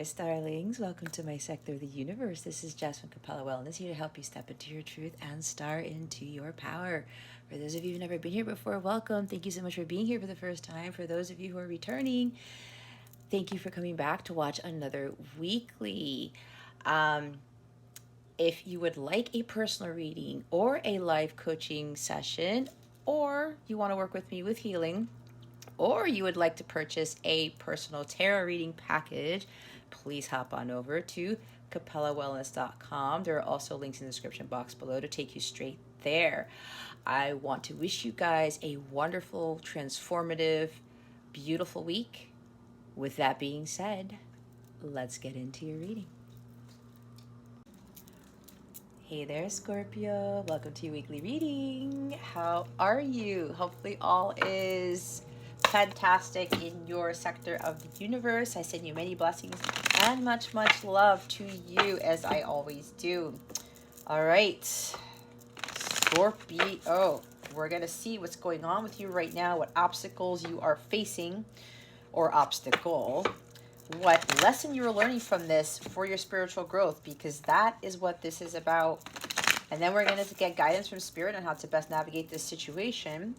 starlings. Welcome to my sector of the universe. This is Jasmine Capella Wellness, here to help you step into your truth and star into your power. For those of you who've never been here before, welcome. Thank you so much for being here for the first time. For those of you who are returning, thank you for coming back to watch another weekly. If you would like a personal reading or a live coaching session, or you want to work with me with healing, or you would like to purchase a personal tarot reading package, please hop on over to capellawellness.com. There are also links in the description box below to take you straight there. I want to wish you guys a wonderful, transformative, beautiful week. With that being said, let's get into your reading. Hey there, Scorpio. Welcome to your weekly reading. How are you? Hopefully all is fantastic in your sector of the universe. I send you many blessings and much love to you, as I always do. All right, Scorpio, we're gonna see what's going on with you right now, what obstacles you are facing, or obstacle, what lesson you're learning from this for your spiritual growth, because that is what this is about. And then we're going to get guidance from Spirit on how to best navigate this situation,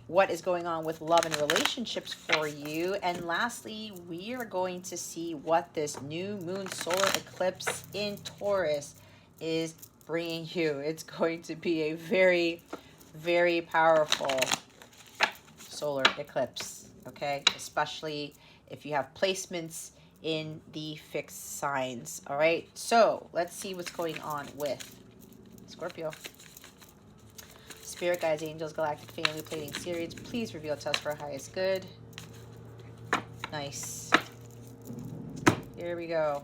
what is going on with love and relationships for you. And lastly, we are going to see what this new moon solar eclipse in Taurus is bringing you. It's going to be a very, very powerful solar eclipse, okay? Especially if you have placements in the fixed signs. All right, so let's see what's going on with Scorpio. Spirit guides, angels, galactic family, plating series, please reveal to us for our highest good. Nice. Here we go.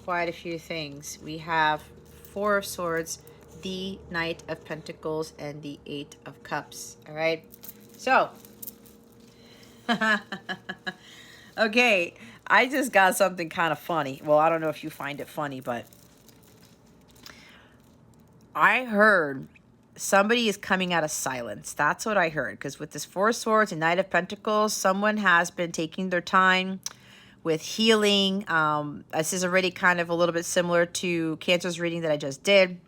Quite a few things. We have Four of Swords, the Knight of Pentacles, and the Eight of Cups. All right, so okay, I just got something kind of funny. Well, I don't know if you find it funny, but I heard somebody is coming out of silence. That's what I heard. Because with this Four of Swords and Knight of Pentacles, someone has been taking their time with healing. This is already kind of a little bit similar to Cancer's reading that I just did.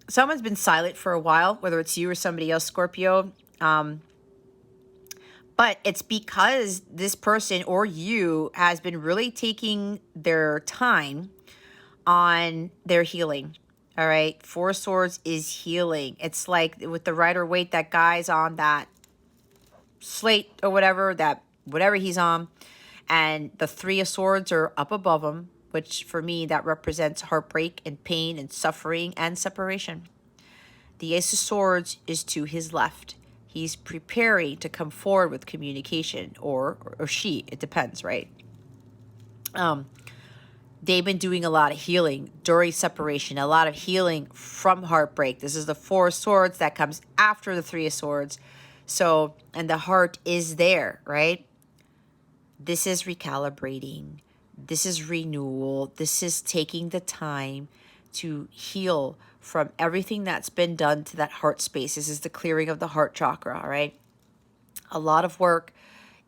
Someone's been silent for a while, whether it's you or somebody else, Scorpio. But it's because this person or you has been really taking their time on their healing. All right. Four of Swords is healing. It's like with the Rider-Waite, that guy's on that slate or whatever, that whatever he's on. And the Three of Swords are up above him, which for me, that represents heartbreak and pain and suffering and separation. The Ace of Swords is to his left. He's preparing to come forward with communication, or she, it depends, right? They've been doing a lot of healing during separation, a lot of healing from heartbreak. This is the Four of Swords that comes after the Three of Swords. So, and the heart is there, right? This is recalibrating. This is renewal. This is taking the time to heal from everything that's been done to that heart space. This is the clearing of the heart chakra, all right? A lot of work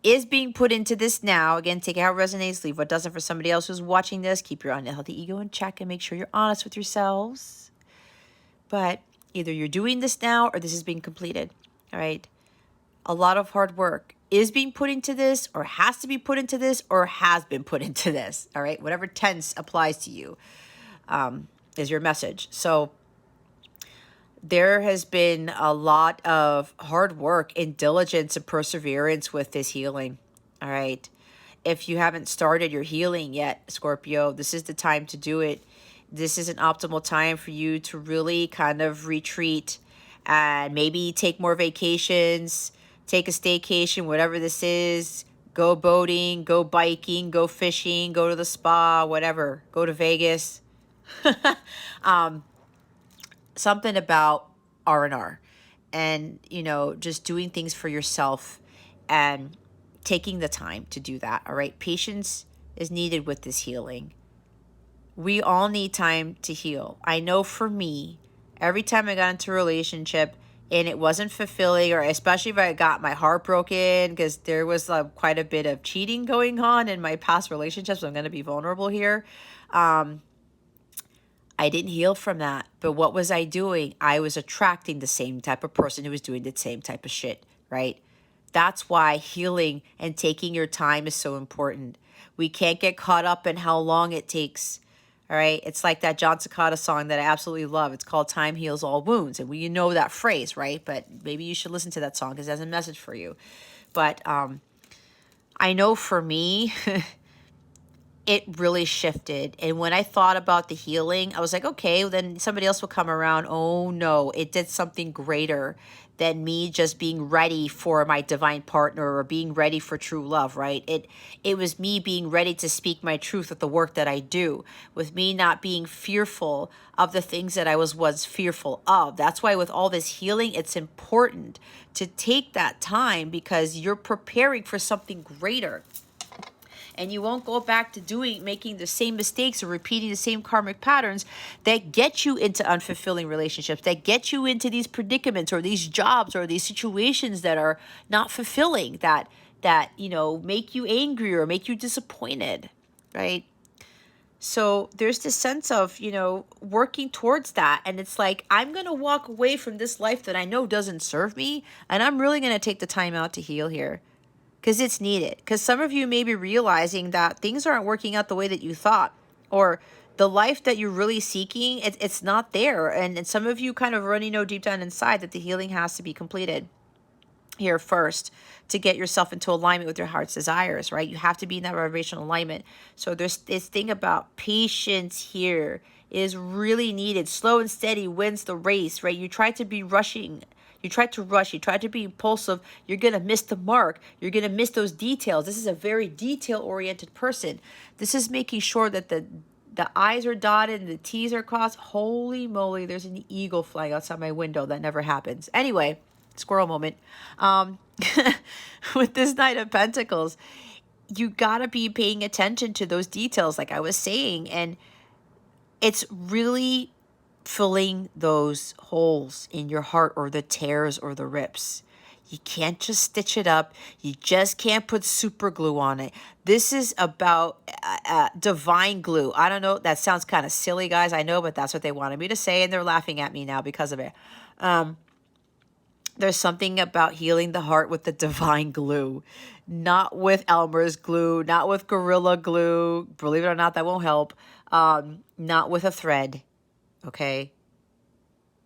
is being put into this now. Again, take it how it resonates, leave what doesn't for somebody else who's watching this. Keep your unhealthy ego in check and make sure you're honest with yourselves. But either you're doing this now or this is being completed, all right? A lot of hard work is being put into this, or has to be put into this, or has been put into this, all right? Whatever tense applies to you is your message. So there has been a lot of hard work and diligence and perseverance with this healing, all right? If you haven't started your healing yet, Scorpio, this is the time to do it. This is an optimal time for you to really kind of retreat and maybe take more vacations, take a staycation, whatever this is. Go boating, go biking, go fishing, go to the spa, whatever. Go to Vegas. Something about R&R and, you know, just doing things for yourself and taking the time to do that. All right. Patience is needed with this healing. We all need time to heal. I know for me, every time I got into a relationship, and it wasn't fulfilling, or especially if I got my heart broken, because there was quite a bit of cheating going on in my past relationships. So I'm going to be vulnerable here. I didn't heal from that. But what was I doing? I was attracting the same type of person who was doing the same type of shit, right? That's why healing and taking your time is so important. We can't get caught up in how long it takes. All right. It's like that John Cicada song that I absolutely love. It's called Time Heals All Wounds. And you know that phrase, right? But maybe you should listen to that song because it has a message for you. But I know for me, it really shifted. And when I thought about the healing, I was like, okay, well, then somebody else will come around. Oh no, it did something greater than me just being ready for my divine partner or being ready for true love, right? It was me being ready to speak my truth with the work that I do, with me not being fearful of the things that I was once fearful of. That's why with all this healing, it's important to take that time because you're preparing for something greater. And you won't go back to making the same mistakes or repeating the same karmic patterns that get you into unfulfilling relationships, that get you into these predicaments or these jobs or these situations that are not fulfilling, that make you angry or make you disappointed, right? So there's this sense of, working towards that. And it's like, I'm going to walk away from this life that I know doesn't serve me. And I'm really going to take the time out to heal here. Because it's needed. Because some of you may be realizing that things aren't working out the way that you thought. Or the life that you're really seeking, it's not there. And some of you kind of already know deep down inside that the healing has to be completed here first to get yourself into alignment with your heart's desires, right? You have to be in that vibrational alignment. So there's this thing about patience here is really needed. Slow and steady wins the race, right? You try to be rushing. You try to rush. You try to be impulsive. You're going to miss the mark. You're going to miss those details. This is a very detail-oriented person. This is making sure that the I's are dotted and the T's are crossed. Holy moly, there's an eagle flying outside my window. That never happens. Anyway, squirrel moment. With this Knight of Pentacles, you got to be paying attention to those details like I was saying. And it's really filling those holes in your heart or the tears or the rips. You can't just stitch it up. You just can't put super glue on it. This is about divine glue. I don't know. That sounds kind of silly, guys. I know, but that's what they wanted me to say, and they're laughing at me now because of it. There's something about healing the heart with the divine glue, not with Elmer's glue, not with Gorilla Glue. Believe it or not, that won't help. Not with a thread. Okay,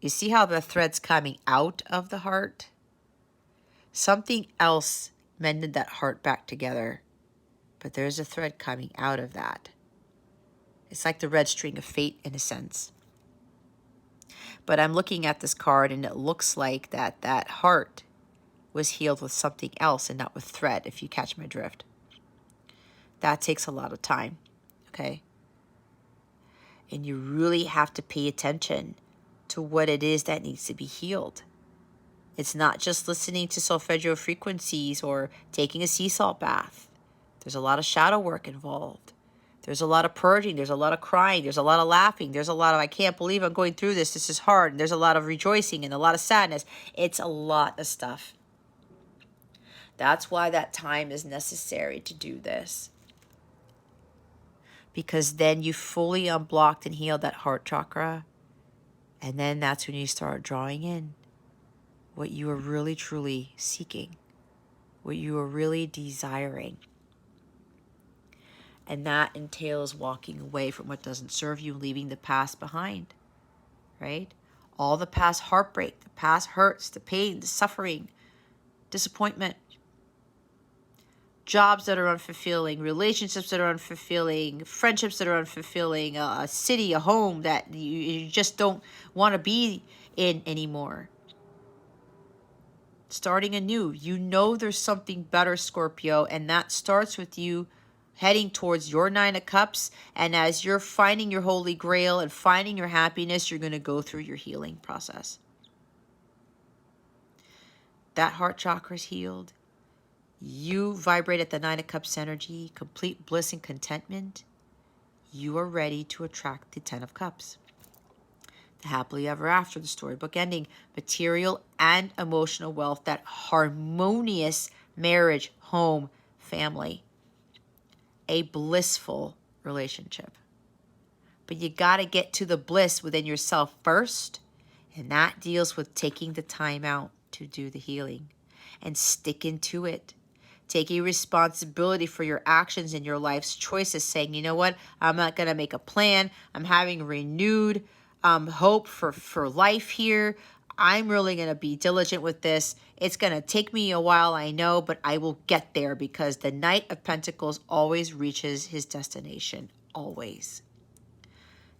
you see how the thread's coming out of the heart? Something else mended that heart back together, but there's a thread coming out of that. It's like the red string of fate in a sense. But I'm looking at this card and it looks like that heart was healed with something else and not with thread, if you catch my drift. That takes a lot of time, okay? And you really have to pay attention to what it is that needs to be healed. It's not just listening to solfeggio frequencies or taking a sea salt bath. There's a lot of shadow work involved. There's a lot of purging. There's a lot of crying. There's a lot of laughing. There's a lot of, I can't believe I'm going through this. This is hard. And there's a lot of rejoicing and a lot of sadness. It's a lot of stuff. That's why that time is necessary to do this. Because then you fully unblocked and healed that heart chakra. And then that's when you start drawing in what you are really, truly seeking, what you are really desiring. And that entails walking away from what doesn't serve you, leaving the past behind, right? All the past heartbreak, the past hurts, the pain, the suffering, disappointment, jobs that are unfulfilling, relationships that are unfulfilling, friendships that are unfulfilling, a city, a home that you just don't want to be in anymore. Starting anew. You know there's something better, Scorpio, and that starts with you heading towards your Nine of Cups. And as you're finding your holy grail and finding your happiness, you're going to go through your healing process. That heart chakra is healed. You vibrate at the Nine of Cups energy, complete bliss and contentment. You are ready to attract the Ten of Cups. happily ever after, the storybook ending, material and emotional wealth, that harmonious marriage, home, family, a blissful relationship. But you got to get to the bliss within yourself first, and that deals with taking the time out to do the healing and sticking to it. Taking responsibility for your actions and your life's choices, saying, you know what, I'm not going to make a plan. I'm having renewed hope for life here. I'm really going to be diligent with this. It's going to take me a while, I know, but I will get there, because the Knight of Pentacles always reaches his destination, always.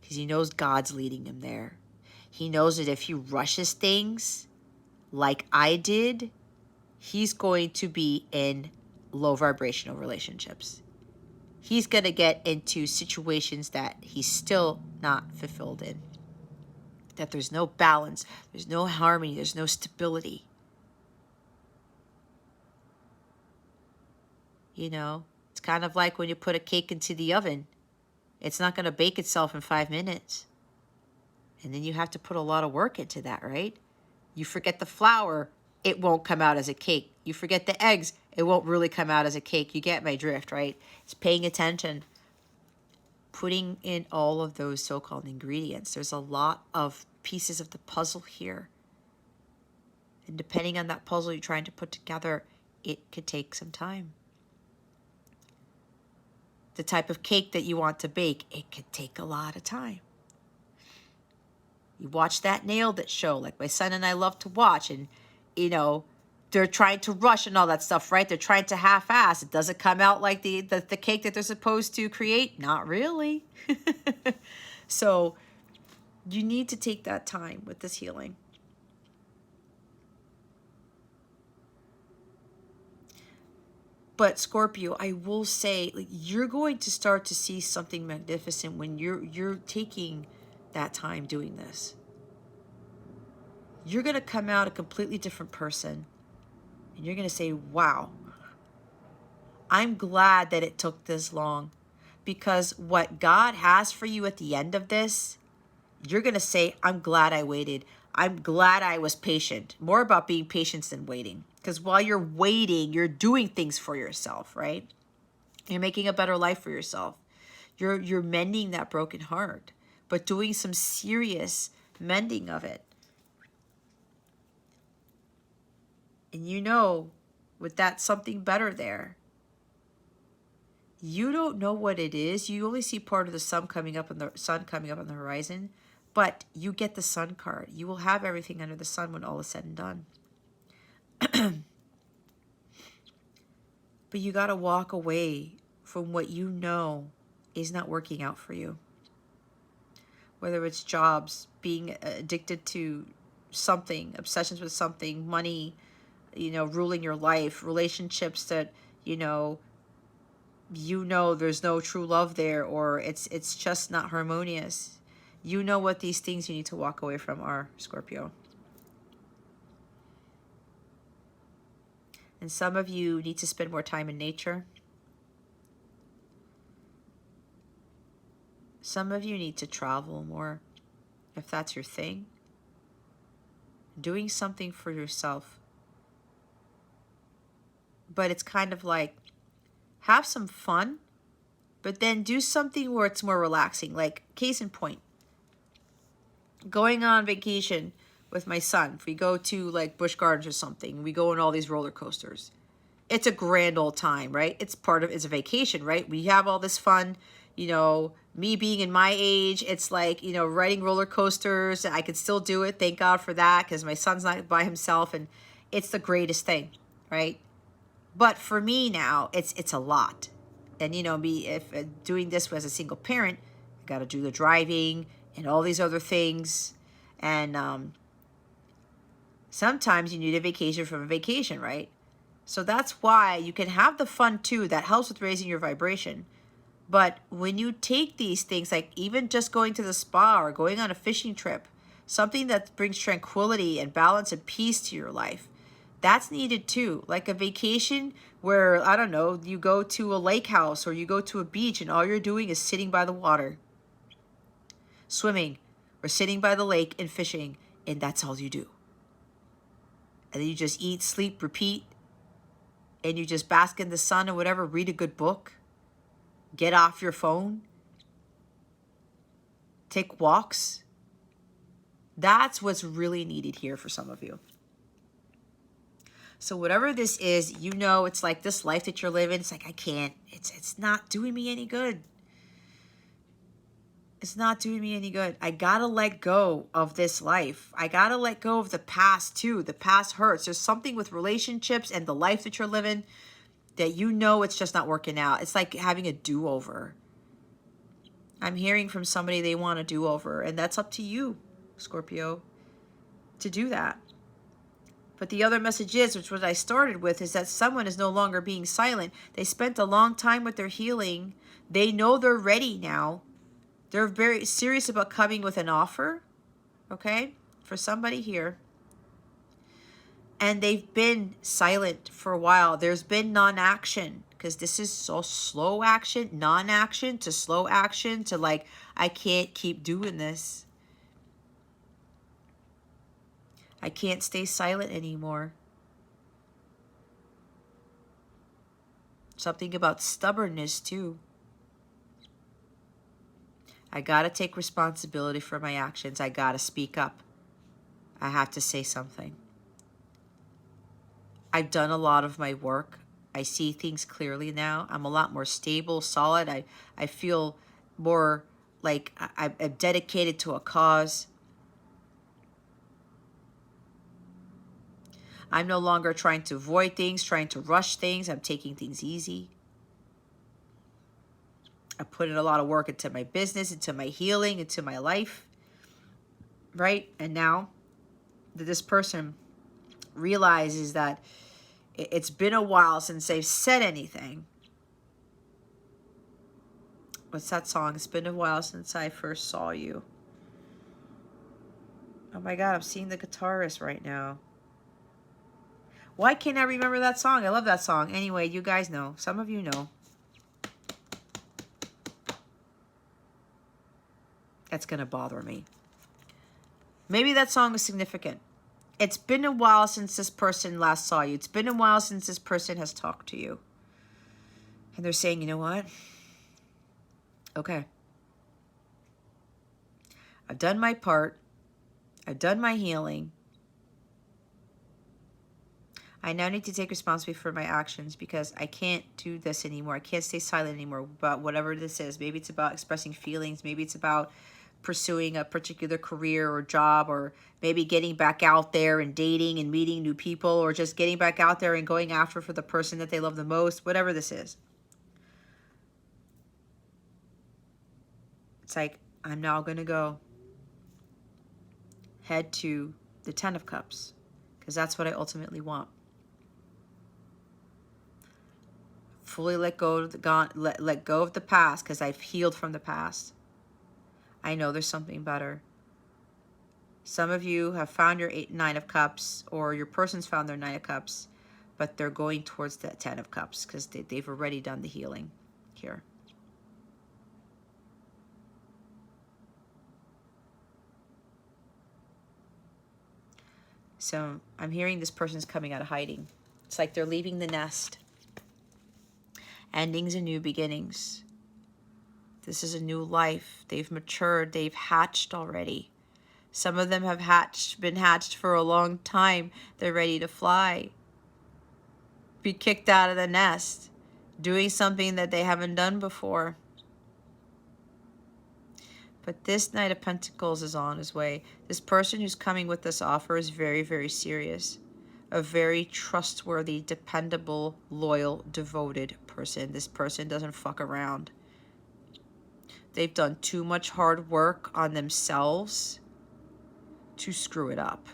Because he knows God's leading him there. He knows that if he rushes things like I did, he's going to be in low vibrational relationships. He's going to get into situations that he's still not fulfilled in. That there's no balance, there's no harmony, there's no stability. You know, it's kind of like when you put a cake into the oven. It's not going to bake itself in 5 minutes. And then you have to put a lot of work into that, right? You forget the flour, it won't come out as a cake. You forget the eggs, it won't really come out as a cake. You get my drift, right? It's paying attention. Putting in all of those so-called ingredients. There's a lot of pieces of the puzzle here. And depending on that puzzle you're trying to put together, it could take some time. The type of cake that you want to bake, it could take a lot of time. You watch that Nailed It show, like my son and I love to watch, and, you know, they're trying to rush and all that stuff, right? They're trying to half-ass. It doesn't come out like the cake that they're supposed to create. Not really. So you need to take that time with this healing. But Scorpio, I will say, like, you're going to start to see something magnificent when you're taking that time doing this. You're going to come out a completely different person. And you're going to say, wow, I'm glad that it took this long. Because what God has for you at the end of this, you're going to say, I'm glad I waited. I'm glad I was patient. More about being patient than waiting. Because while you're waiting, you're doing things for yourself, right? You're making a better life for yourself. You're mending that broken heart, but doing some serious mending of it. And you know, with that something better there, you don't know what it is. You only see part of the sun coming up on the horizon, but you get the sun card. You will have everything under the sun when all is said and done. But you got to walk away from what you know is not working out for you. Whether it's jobs, being addicted to something, obsessions with something, money, you know, ruling your life, relationships that, you know there's no true love there, or it's just not harmonious. You know what these things you need to walk away from are, Scorpio. And some of you need to spend more time in nature. Some of you need to travel more, if that's your thing. Doing something for yourself. But it's kind of like, have some fun, but then do something where it's more relaxing. Like, case in point, going on vacation with my son. If we go to like Busch Gardens or something, we go on all these roller coasters. It's a grand old time, right? It's a vacation, right? We have all this fun, you know, me being in my age, it's like, you know, riding roller coasters. I could still do it. Thank God for that, because my son's not by himself, and it's the greatest thing, right? But for me now, it's a lot. And, you know, if doing this as a single parent, I got to do the driving and all these other things. And sometimes you need a vacation from a vacation, right? So that's why you can have the fun too. That helps with raising your vibration. But when you take these things, like even just going to the spa or going on a fishing trip, something that brings tranquility and balance and peace to your life, that's needed too. Like a vacation where, I don't know, you go to a lake house or you go to a beach and all you're doing is sitting by the water, swimming, or sitting by the lake and fishing, and that's all you do. And then you just eat, sleep, repeat, and you just bask in the sun or whatever, read a good book, get off your phone, take walks. That's what's really needed here for some of you. So whatever this is, you know, it's like this life that you're living, it's like, I can't, it's not doing me any good. It's not doing me any good. I gotta let go of this life. I gotta let go of the past too. The past hurts. There's something with relationships and the life that you're living that you know it's just not working out. It's like having a do-over. I'm hearing from somebody they want a do-over, and that's up to you, Scorpio, to do that. But the other message is, which what I started with, is that someone is no longer being silent. They spent a long time with their healing. They know they're ready now. They're very serious about coming with an offer, okay, for somebody here. And they've been silent for a while. There's been non-action, because this is so slow action, non-action to slow action to like, I can't keep doing this. I can't stay silent anymore. Something about stubbornness too. I gotta take responsibility for my actions. I gotta speak up. I have to say something. I've done a lot of my work. I see things clearly now. I'm a lot more stable, solid. I feel more like I'm dedicated to a cause. I'm no longer trying to avoid things, trying to rush things. I'm taking things easy. I put in a lot of work into my business, into my healing, into my life, right? And now that this person realizes that it's been a while since they've said anything. What's that song? It's been a while since I first saw you. Oh my God, I'm seeing the guitarist right now. Why can't I remember that song? I love that song. Anyway, you guys know. Some of you know. That's going to bother me. Maybe that song is significant. It's been a while since this person last saw you. It's been a while since this person has talked to you. And they're saying, you know what? Okay. I've done my part. I've done my healing. I now need to take responsibility for my actions because I can't do this anymore. I can't stay silent anymore about whatever this is. Maybe it's about expressing feelings. Maybe it's about pursuing a particular career or job, or maybe getting back out there and dating and meeting new people, or just getting back out there and going after for the person that they love the most, whatever this is. It's like, I'm now going to go head to the Ten of Cups because that's what I ultimately want. Fully let go of let go of the past because I've healed from the past. I know there's something better. Some of you have found your Nine of Cups, or your person's found their Nine of Cups, but they're going towards the Ten of Cups because they've already done the healing here. So I'm hearing this person's coming out of hiding. It's like they're leaving the nest. Endings and new beginnings. This is a new life. They've matured. They've hatched already. Some of them have been hatched for a long time. They're ready to fly. Be kicked out of the nest. Doing something that they haven't done before. But this Knight of Pentacles is on his way. This person who's coming with this offer is very, very serious. A very trustworthy, dependable, loyal, devoted person. This person doesn't fuck around. They've done too much hard work on themselves to screw it up.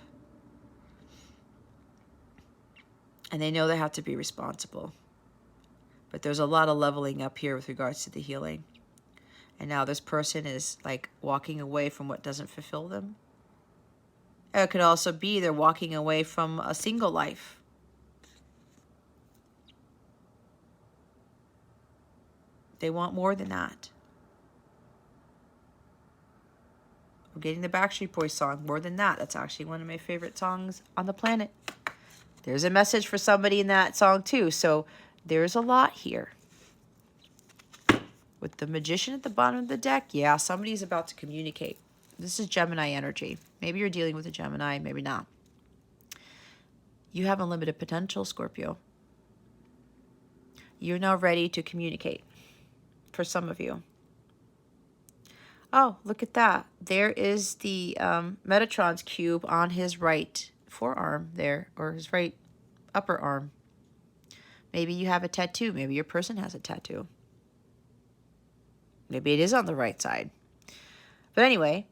And they know they have to be responsible. But there's a lot of leveling up here with regards to the healing. And now this person is like walking away from what doesn't fulfill them. It could also be they're walking away from a single life. They want more than that. We're getting the Backstreet Boys song. More than that, that's actually one of my favorite songs on the planet. There's a message for somebody in that song too. So there's a lot here. With the Magician at the bottom of the deck, yeah, somebody's about to communicate. This is Gemini energy. Maybe you're dealing with a Gemini, maybe not. You have unlimited potential, Scorpio. You're now ready to communicate for some of you. Oh, look at that. There is the Metatron's cube on his right forearm there, or his right upper arm. Maybe you have a tattoo. Maybe your person has a tattoo. Maybe it is on the right side. But anyway,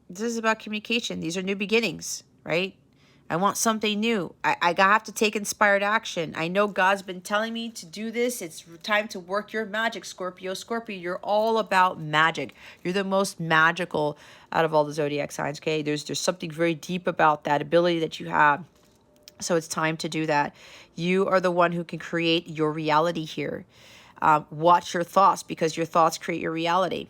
this is about communication. These are new beginnings, right? I want something new. I have to take inspired action. I know God's been telling me to do this. It's time to work your magic, Scorpio. Scorpio, you're all about magic. You're the most magical out of all the zodiac signs, okay? There's something very deep about that ability that you have. So it's time to do that. You are the one who can create your reality here. Watch your thoughts, because your thoughts create your reality.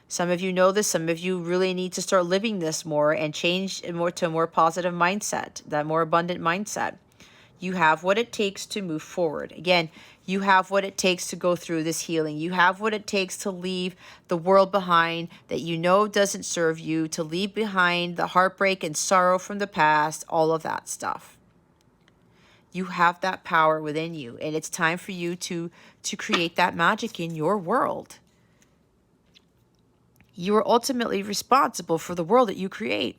Some of you know this. Some of you really need to start living this more and change more to a more positive mindset, that more abundant mindset. You have what it takes to move forward. Again, you have what it takes to go through this healing. You have what it takes to leave the world behind that you know doesn't serve you, to leave behind the heartbreak and sorrow from the past, all of that stuff. You have that power within you, and it's time for you to create that magic in your world. You are ultimately responsible for the world that you create.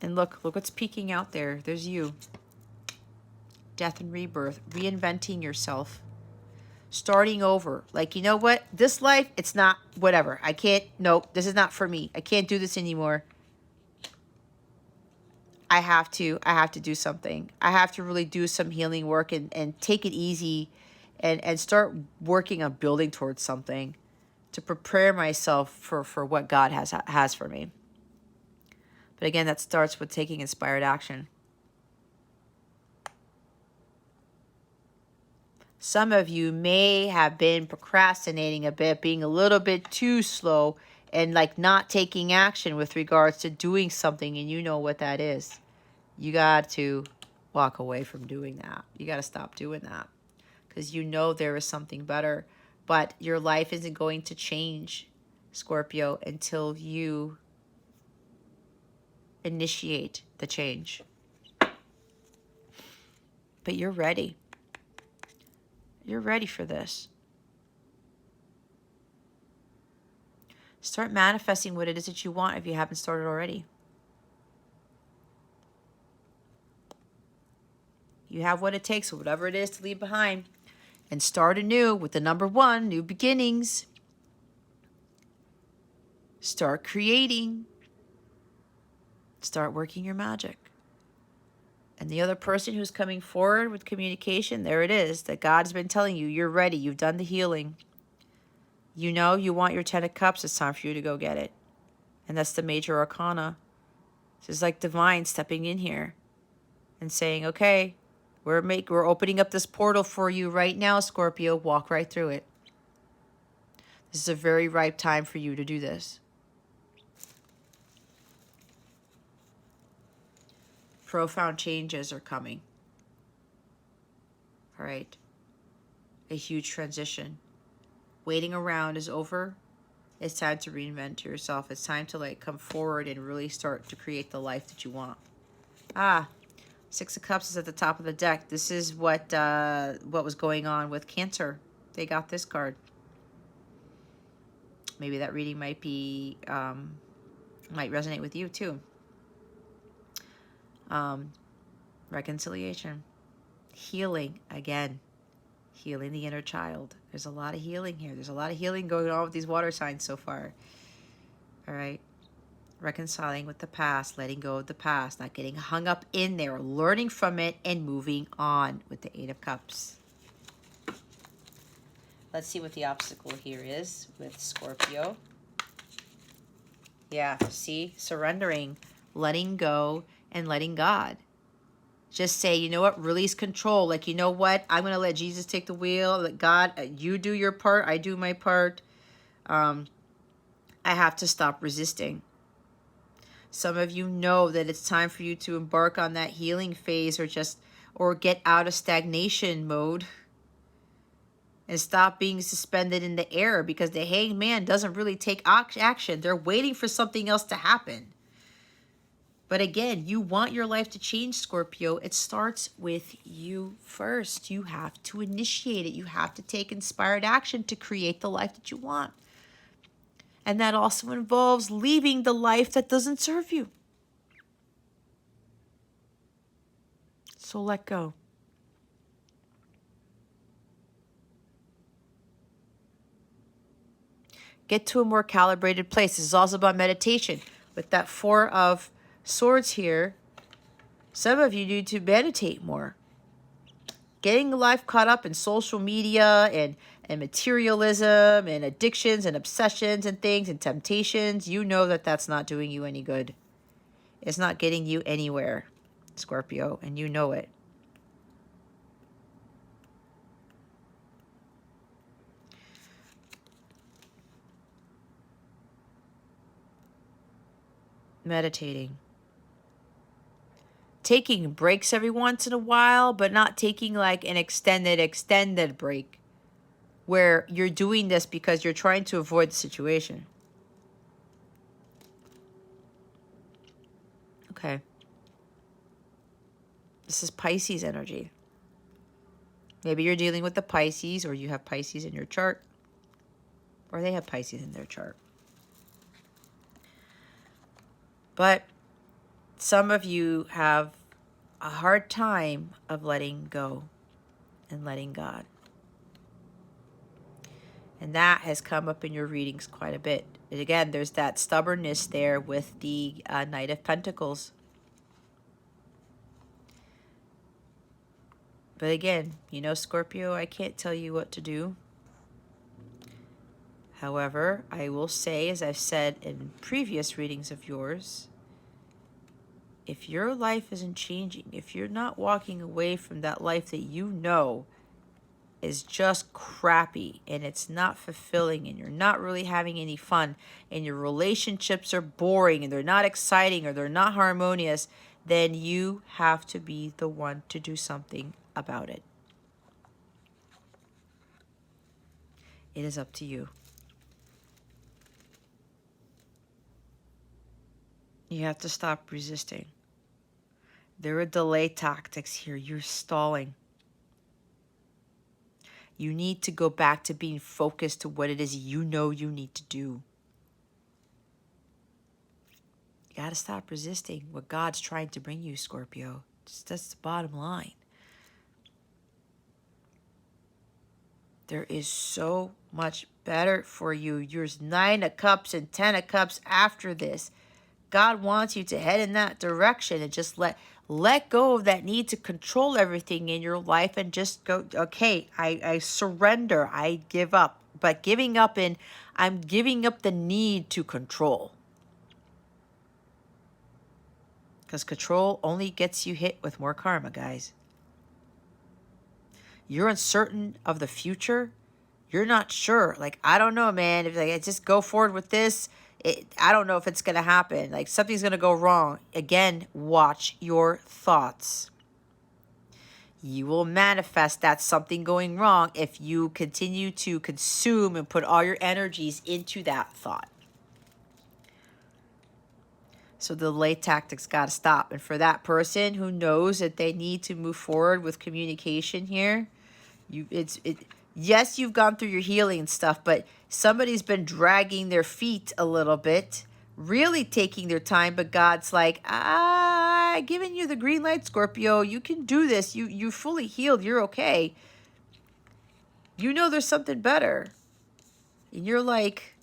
And look what's peeking out there. There's you. Death and rebirth, reinventing yourself, starting over. Like, you know what? This life, it's not whatever. I can't, nope, this is not for me. I can't do this anymore. I have to do something. I have to really do some healing work and take it easy and start working on building towards something to prepare myself for what God has for me. But again, that starts with taking inspired action. Some of you may have been procrastinating a bit, being a little bit too slow and like not taking action with regards to doing something, and you know what that is. You got to walk away from doing that. You got to stop doing that because you know there is something better. But your life isn't going to change, Scorpio, until you initiate the change. But you're ready. You're ready for this. Start manifesting what it is that you want if you haven't started already. You have what it takes, whatever it is, to leave behind and start anew with the number one, new beginnings. Start creating. Start working your magic. And the other person who's coming forward with communication, there it is, that God's been telling you, you're ready, you've done the healing. You know you want your 10 of Cups, it's time for you to go get it. And that's the major arcana. This is like divine stepping in here and saying, okay, we're opening up this portal for you right now, Scorpio. Walk right through it. This is a very ripe time for you to do this. Profound changes are coming. All right. A huge transition. Waiting around is over. It's time to reinvent yourself. It's time to like come forward and really start to create the life that you want. Six of Cups is at the top of the deck. This is what was going on with Cancer. They got this card. Maybe that reading might be might resonate with you too. Reconciliation, healing again, healing the inner child. There's a lot of healing here. There's a lot of healing going on with these water signs so far. All right. Reconciling with the past, letting go of the past, not getting hung up in there, learning from it and moving on with the 8 of Cups. Let's see what the obstacle here is with Scorpio. Yeah, see, surrendering, letting go, and letting God. Just say, you know what, release control. Like, you know what, I'm going to let Jesus take the wheel. Let God, you do your part, I do my part. I have to stop resisting. Some of you know that it's time for you to embark on that healing phase, or get out of stagnation mode and stop being suspended in the air, because the hanged man doesn't really take action. They're waiting for something else to happen. But again, you want your life to change, Scorpio. It starts with you first. You have to initiate it. You have to take inspired action to create the life that you want. And that also involves leaving the life that doesn't serve you. So let go. Get to a more calibrated place. This is also about meditation. With that Four of Swords here, some of you need to meditate more. Getting life caught up in social media and materialism and addictions and obsessions and things and temptations, you know that that's not doing you any good. It's not getting you anywhere, Scorpio, and you know it. Meditating. Taking breaks every once in a while, but not taking like an extended break where you're doing this because you're trying to avoid the situation. Okay. This is Pisces energy. Maybe you're dealing with the Pisces, or you have Pisces in your chart, or they have Pisces in their chart. But some of you have a hard time of letting go and letting God. And that has come up in your readings quite a bit. And again, there's that stubbornness there with the Knight of Pentacles. But again, you know, Scorpio, I can't tell you what to do. However, I will say, as I've said in previous readings of yours, if your life isn't changing, if you're not walking away from that life that you know is just crappy and it's not fulfilling and you're not really having any fun and your relationships are boring and they're not exciting or they're not harmonious, then you have to be the one to do something about it. It is up to you. You have to stop resisting. There are delay tactics here. You're stalling. You need to go back to being focused to what it is you know you need to do. You got to stop resisting what God's trying to bring you, Scorpio. That's the bottom line. There is so much better for you. There's 9 of Cups and 10 of Cups after this. God wants you to head in that direction and just let go of that need to control everything in your life and just go, okay, I surrender, I give up. But I'm giving up the need to control. Because control only gets you hit with more karma, guys. You're uncertain of the future. You're not sure. Like, I don't know, man. If I just go forward with this, I don't know if it's going to happen. Like, something's going to go wrong. Again, watch your thoughts. You will manifest that something going wrong if you continue to consume and put all your energies into that thought. So the delay tactics got to stop. And for that person who knows that they need to move forward with communication here, yes, you've gone through your healing and stuff, but somebody's been dragging their feet a little bit, really taking their time, but God's like, giving you the green light, Scorpio. You can do this. You're fully healed. You're okay. You know there's something better. And you're like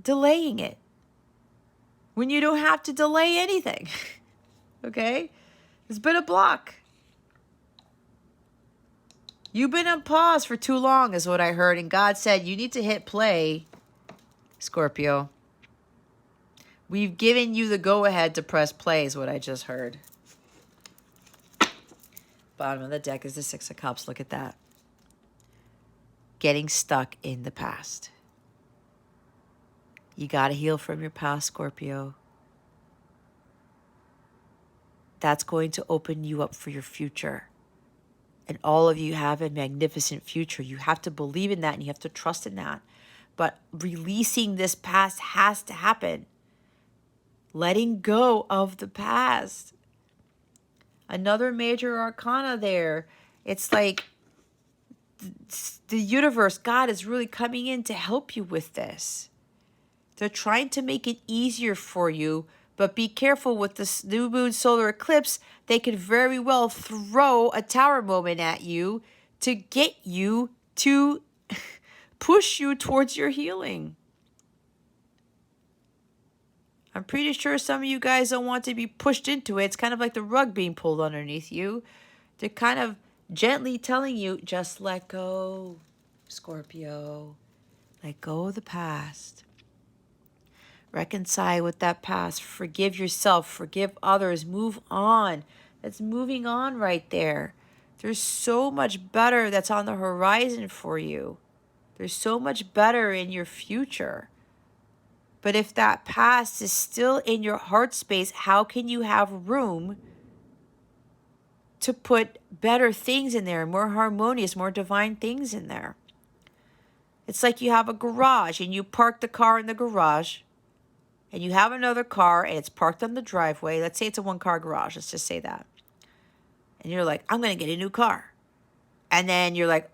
delaying it when you don't have to delay anything. Okay? There's been a block. You've been on pause for too long is what I heard. And God said, you need to hit play, Scorpio. We've given you the go-ahead to press play is what I just heard. Bottom of the deck is the 6 of Cups. Look at that. Getting stuck in the past. You got to heal from your past, Scorpio. That's going to open you up for your future. And all of you have a magnificent future. You have to believe in that and you have to trust in that. But releasing this past has to happen. Letting go of the past. Another major arcana there. It's like the universe, God is really coming in to help you with this. They're trying to make it easier for you, but be careful with this new moon solar eclipse. They could very well throw a tower moment at you to get you to push you towards your healing. I'm pretty sure some of you guys don't want to be pushed into it. It's kind of like the rug being pulled underneath you. They're kind of gently telling you, just let go, Scorpio. Let go of the past. Reconcile with that past. Forgive yourself. Forgive others. Move on. That's moving on right there. There's so much better that's on the horizon for you. There's so much better in your future. But if that past is still in your heart space, how can you have room to put better things in there, more harmonious, more divine things in there? It's like you have a garage and you park the car in the garage and you have another car and it's parked on the driveway. Let's say it's a one-car garage. Let's just say that. And you're like, I'm going to get a new car. And then you're like,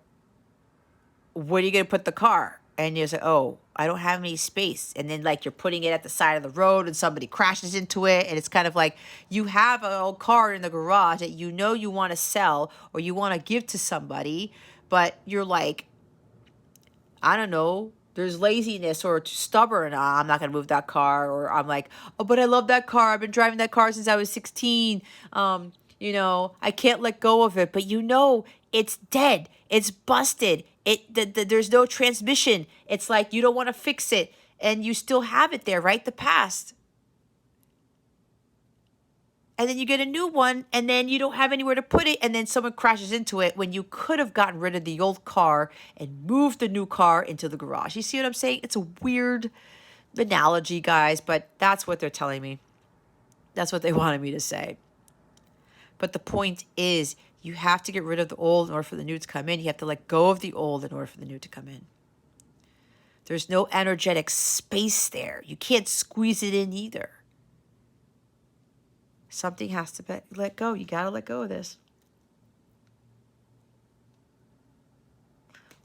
where are you going to put the car? And you're like, oh, I don't have any space. And then like you're putting it at the side of the road and somebody crashes into it. And it's kind of like you have an old car in the garage that you know you want to sell or you want to give to somebody. But you're like, I don't know, there's laziness or stubborn. I'm not going to move that car. Or I'm like, oh, but I love that car. I've been driving that car since I was 16. I can't let go of it. But it's dead. It's busted. There's no transmission. It's like you don't want to fix it. And you still have it there, right? The past. And then you get a new one, and then you don't have anywhere to put it, and then someone crashes into it when you could have gotten rid of the old car and moved the new car into the garage. You see what I'm saying? It's a weird analogy, guys, but that's what they're telling me. That's what they wanted me to say. But the point is, you have to get rid of the old in order for the new to come in. You have to let go of the old in order for the new to come in. There's no energetic space there. You can't squeeze it in either. Something has to be let go. You got to let go of this.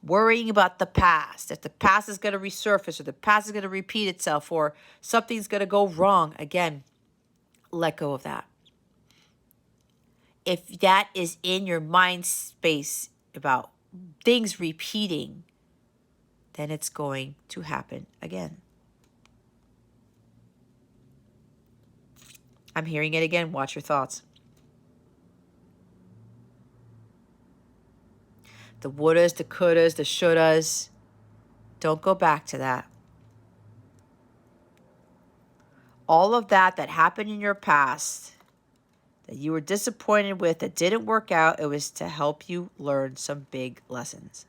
Worrying about the past. If the past is going to resurface or the past is going to repeat itself or something's going to go wrong. Again, let go of that. If that is in your mind space about things repeating, then it's going to happen again. I'm hearing it again. Watch your thoughts. The wouldas, the couldas, the shouldas. Don't go back to that. All of that happened in your past that you were disappointed with, that didn't work out, it was to help you learn some big lessons.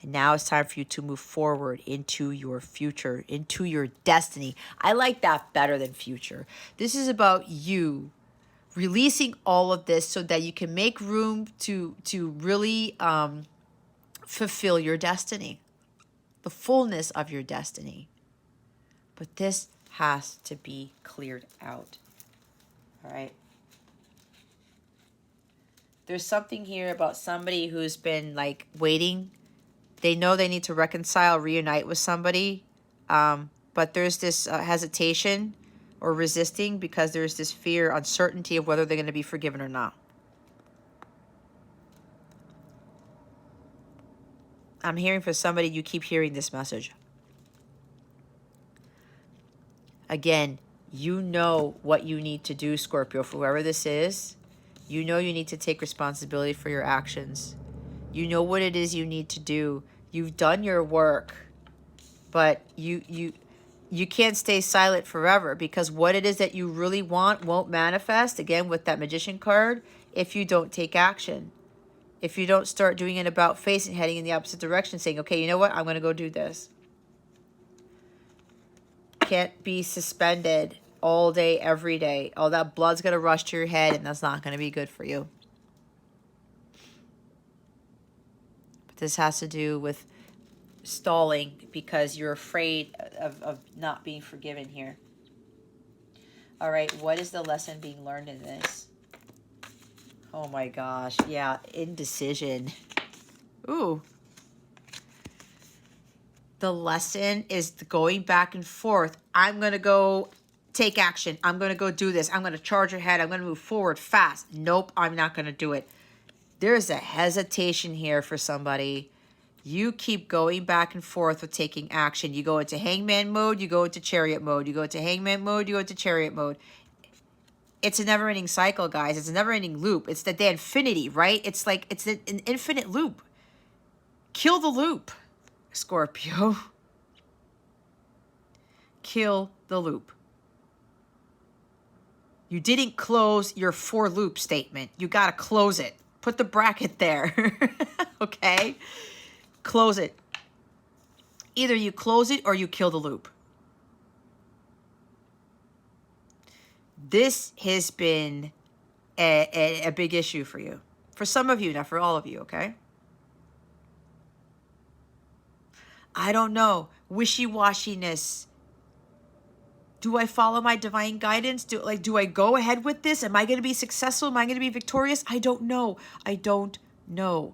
And now it's time for you to move forward into your future, into your destiny. I like that better than future. This is about you releasing all of this so that you can make room to really fulfill your destiny, the fullness of your destiny. But this has to be cleared out. All right? There's something here about somebody who's been like waiting. They know they need to reconcile, reunite with somebody, but there's this hesitation or resisting because there's this fear, uncertainty of whether they're going to be forgiven or not. I'm hearing for somebody, you keep hearing this message. Again, you know what you need to do, Scorpio, for whoever this is. You know you need to take responsibility for your actions. You know what it is you need to do. You've done your work, but you can't stay silent forever because what it is that you really want won't manifest, again, with that Magician card, if you don't take action. If you don't start doing an about face and heading in the opposite direction, saying, okay, you know what? I'm going to go do this. Can't be suspended all day, every day. All that blood's going to rush to your head, and that's not going to be good for you. But this has to do with stalling because you're afraid of not being forgiven here. All right, what is the lesson being learned in this? Oh my gosh, yeah, indecision. Ooh. The lesson is going back and forth. I'm going to go take action. I'm going to go do this. I'm going to charge ahead. I'm going to move forward fast. Nope, I'm not going to do it. There's a hesitation here for somebody. You keep going back and forth with taking action. You go into hangman mode, you go into chariot mode. You go into hangman mode, you go into chariot mode. It's a never-ending cycle, guys. It's a never-ending loop. It's the infinity, right? It's like it's an infinite loop. Kill the loop, Scorpio. Kill the loop. You didn't close your for loop statement. You got to close it. Put the bracket there. Okay? Close it. Either you close it or you kill the loop. This has been a big issue for you. For some of you, not for all of you, okay? I don't know. Wishy-washiness. Do I follow my divine guidance? Do I go ahead with this? Am I going to be successful? Am I going to be victorious? I don't know. I don't know.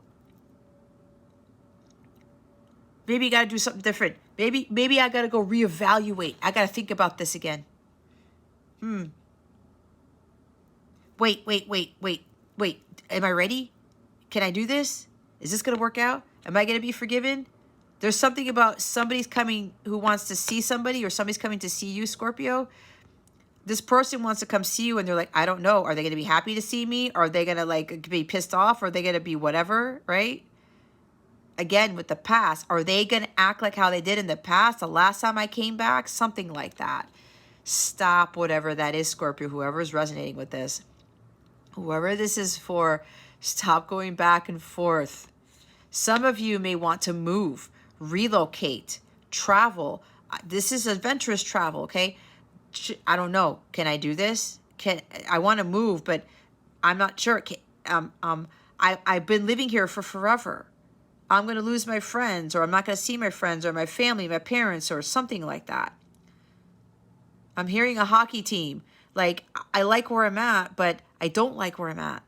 Maybe you got to do something different. Maybe I got to go reevaluate. I got to think about this again. Wait. Am I ready? Can I do this? Is this going to work out? Am I going to be forgiven? There's something about somebody's coming who wants to see somebody, or somebody's coming to see you, Scorpio. This person wants to come see you and they're like, I don't know. Are they going to be happy to see me? Are they going to like be pissed off? Are they going to be whatever, right? Again, with the past, are they going to act like how they did in the past? The last time I came back, something like that. Stop whatever that is, Scorpio, whoever is resonating with this. Whoever this is for, stop going back and forth. Some of you may want to move, relocate, travel. This is adventurous travel, okay? I don't know. Can I do this? I want to move, but I'm not sure. I've been living here for forever. I'm going to lose my friends, or I'm not going to see my friends or my family, my parents, or something like that. I'm hearing a hockey team. Like, I like where I'm at, but I don't like where I'm at.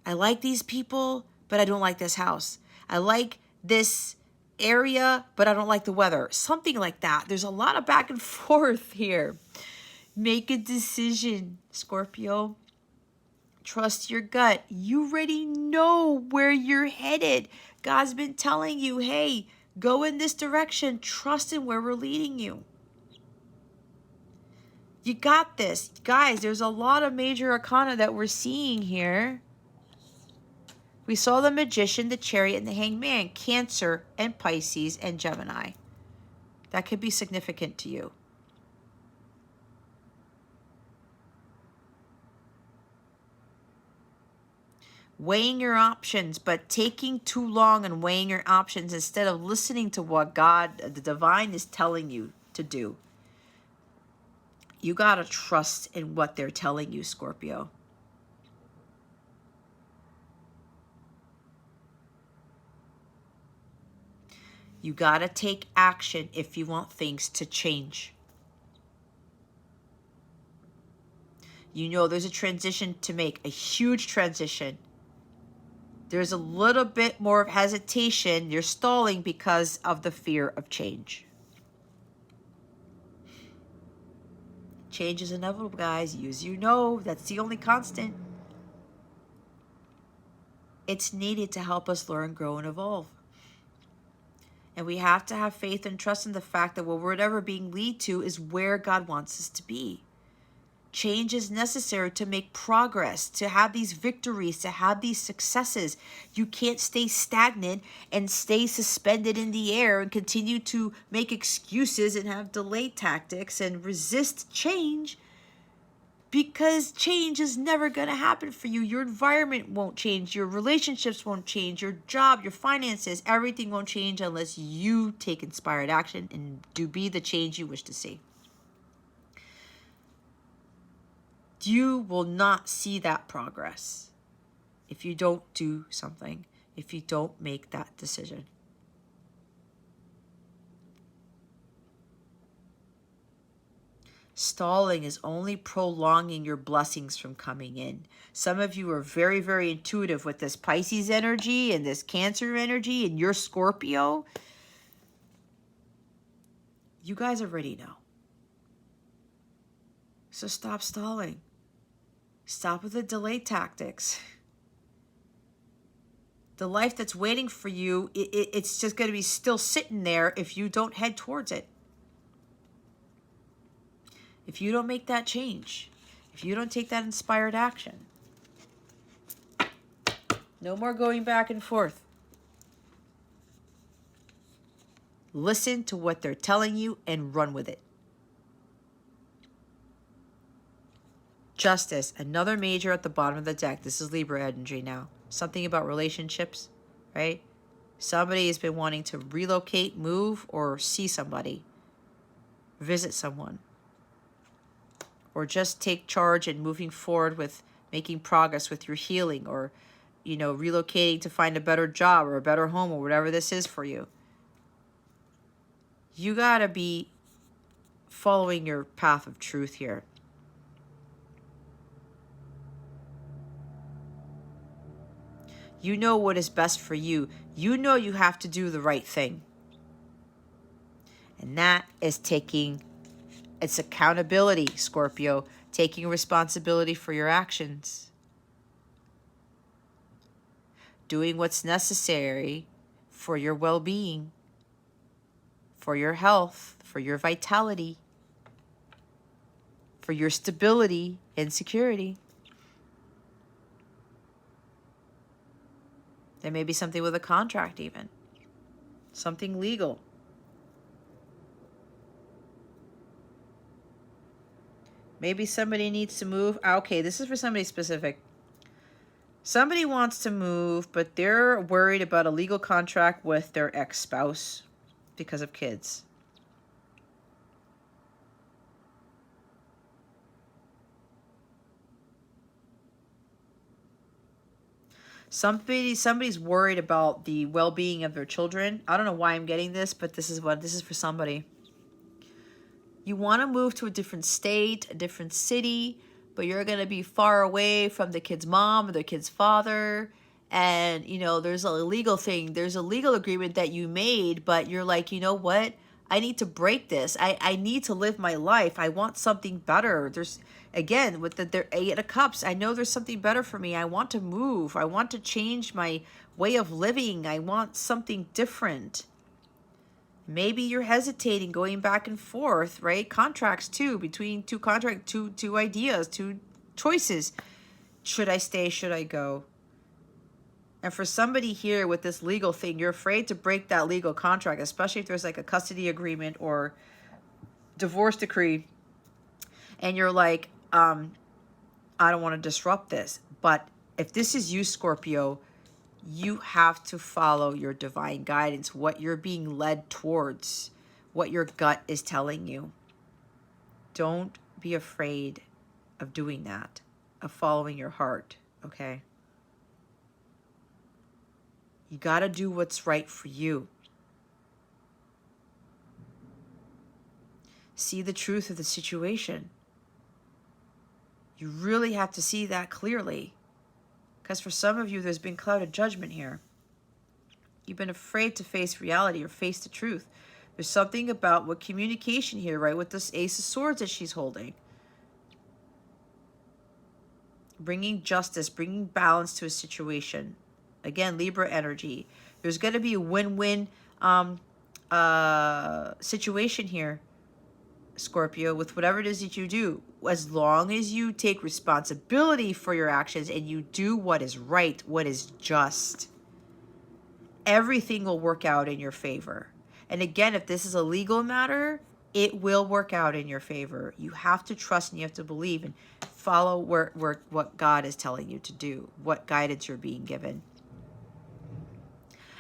I like these people, but I don't like this house. I like this area, but I don't like the weather. Something like that. There's a lot of back and forth here. Make a decision, Scorpio. Trust your gut. You already know where you're headed. God's been telling you, hey, go in this direction. Trust in where we're leading you. You got this. Guys, there's a lot of major arcana that we're seeing here. We saw the Magician, the Chariot, and the Hangman, Cancer, and Pisces, and Gemini. That could be significant to you. Weighing your options, but taking too long and weighing your options instead of listening to what God, the divine, is telling you to do. You got to trust in what they're telling you, Scorpio. You got to take action if you want things to change. You know there's a transition to make, a huge transition. There's a little bit more of hesitation. You're stalling because of the fear of change. Change is inevitable, guys. As you know, that's the only constant. It's needed to help us learn, grow, and evolve. And we have to have faith and trust in the fact that what we're ever being led to is where God wants us to be. Change is necessary to make progress, to have these victories, to have these successes. You can't stay stagnant and stay suspended in the air and continue to make excuses and have delay tactics and resist change. Because change is never going to happen for you. Your environment won't change. Your relationships won't change. Your job, your finances, everything won't change unless you take inspired action and be the change you wish to see. You will not see that progress if you don't do something, if you don't make that decision. Stalling is only prolonging your blessings from coming in. Some of you are very, very intuitive with this Pisces energy and this Cancer energy and your Scorpio. You guys already know. So stop stalling. Stop with the delay tactics. The life that's waiting for you, it's just going to be still sitting there if you don't head towards it. If you don't make that change, if you don't take that inspired action, no more going back and forth. Listen to what they're telling you and run with it. Justice, another major at the bottom of the deck. This is Libra energy now. Something about relationships, right? Somebody has been wanting to relocate, move, or see somebody, visit someone, or just take charge and moving forward with making progress with your healing, or, relocating to find a better job or a better home or whatever this is for you. You got to be following your path of truth here. You know what is best for you. You know you have to do the right thing. And that is it's accountability, Scorpio, taking responsibility for your actions. Doing what's necessary for your well-being, for your health, for your vitality, for your stability and security. There may be something with a contract even. Something legal. Maybe somebody needs to move. Okay, this is for somebody specific. Somebody wants to move, but they're worried about a legal contract with their ex-spouse because of kids. Somebody's worried about the well-being of their children. I don't know why I'm getting this, but this is for somebody. You want to move to a different state, a different city, but you're going to be far away from the kid's mom or the kid's father. And, there's a legal thing. There's a legal agreement that you made, but you're like, you know what? I need to break this. I need to live my life. I want something better. There's, again, with the Eight of Cups, I know there's something better for me. I want to move. I want to change my way of living. I want something different. Maybe you're hesitating, going back and forth, right? Contracts too, between two ideas, two choices. Should I stay? Should I go? And for somebody here with this legal thing, you're afraid to break that legal contract, especially if there's like a custody agreement or divorce decree. And you're like, I don't want to disrupt this. But if this is you, Scorpio, you have to follow your divine guidance, what you're being led towards, what your gut is telling you. Don't be afraid of doing that, of following your heart, okay? You got to do what's right for you. See the truth of the situation. You really have to see that clearly. Because for some of you, there's been clouded judgment here. You've been afraid to face reality or face the truth. There's something about what communication here, right? With this Ace of Swords that she's holding. Bringing justice, bringing balance to a situation. Again, Libra energy. There's going to be a win-win situation here, Scorpio, with whatever it is that you do. As long as you take responsibility for your actions and you do what is right, what is just, everything will work out in your favor. And again, if this is a legal matter, It will work out in your favor. You have to trust and you have to believe and follow what God is telling you to do, what guidance you're being given.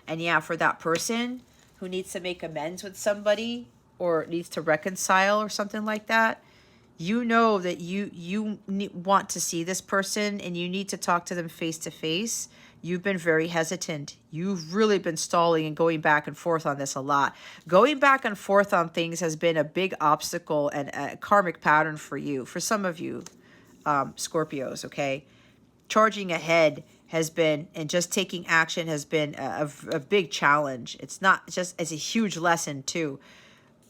And yeah, for that person who needs to make amends with somebody or needs to reconcile or something like that, you know that you want to see this person and you need to talk to them face to face. You've been very hesitant. You've really been stalling and going back and forth on this a lot. Going back and forth on things has been a big obstacle and a karmic pattern for you, for some of you, Scorpios, okay? Charging ahead has been, and just taking action has been a big challenge. It's not just, it's a huge lesson too,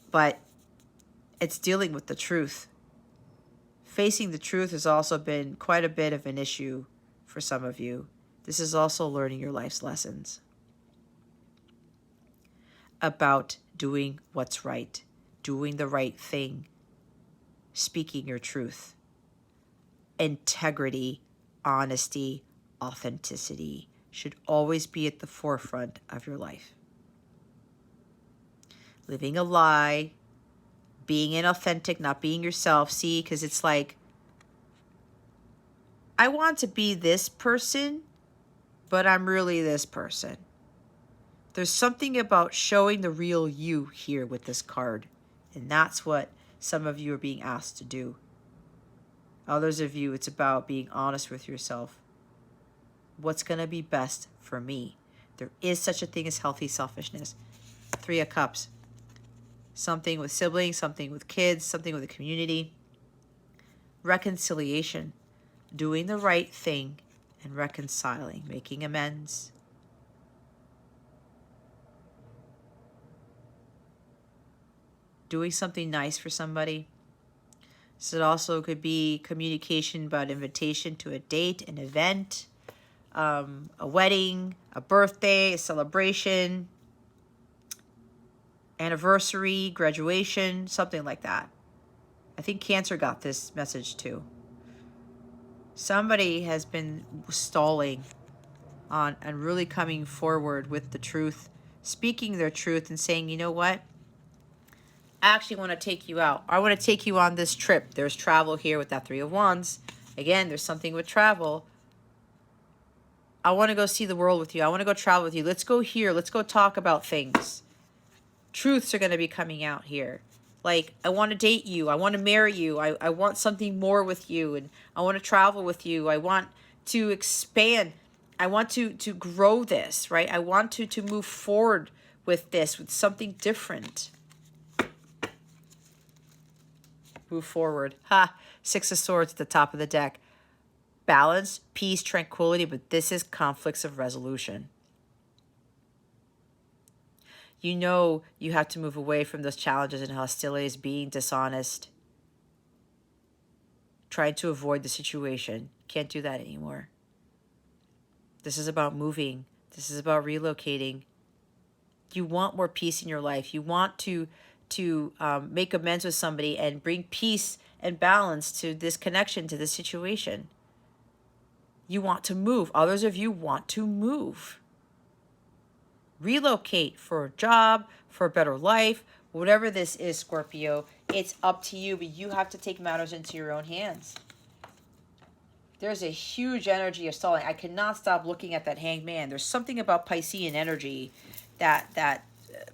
but it's dealing with the truth. Facing the truth has also been quite a bit of an issue for some of you. This is also learning your life's lessons about doing what's right, doing the right thing, speaking your truth, integrity, honesty, authenticity should always be at the forefront of your life. Living a lie, being inauthentic, not being yourself. See, because it's like, I want to be this person, but I'm really this person. There's something about showing the real you here with this card. And that's what some of you are being asked to do. Others of you, it's about being honest with yourself. What's going to be best for me? There is such a thing as healthy selfishness. 3 of Cups. Something with siblings, something with kids, something with a community. Reconciliation. Doing the right thing and reconciling, making amends. Doing something nice for somebody. So it also could be communication about invitation to a date, an event, a wedding, a birthday, a celebration, anniversary, graduation, something like that. I think Cancer got this message too. Somebody has been stalling on and really coming forward with the truth, speaking their truth and saying, you know what? I actually want to take you out. I want to take you on this trip. There's travel here with that 3 of Wands. Again, there's something with travel. I want to go see the world with you. I want to go travel with you. Let's go here. Let's go talk about things. Truths are going to be coming out here. Like, I want to date you. I want to marry you. I want something more with you. And I want to travel with you. I want to expand. I want to grow this, right? I want to move forward with this, with something different. Move forward. Ha! 6 of Swords at the top of the deck. Balance, peace, tranquility, but this is conflicts of resolution. You know you have to move away from those challenges and hostilities, being dishonest, trying to avoid the situation. Can't do that anymore. This is about moving. This is about relocating. You want more peace in your life. You want to make amends with somebody and bring peace and balance to this connection, to this situation. You want to move. Others of you want to move. Relocate for a job, for a better life, whatever this is, Scorpio. It's up to you, but you have to take matters into your own hands. There's a huge energy of stalling. I cannot stop looking at that Hanged Man. There's something about Piscean energy that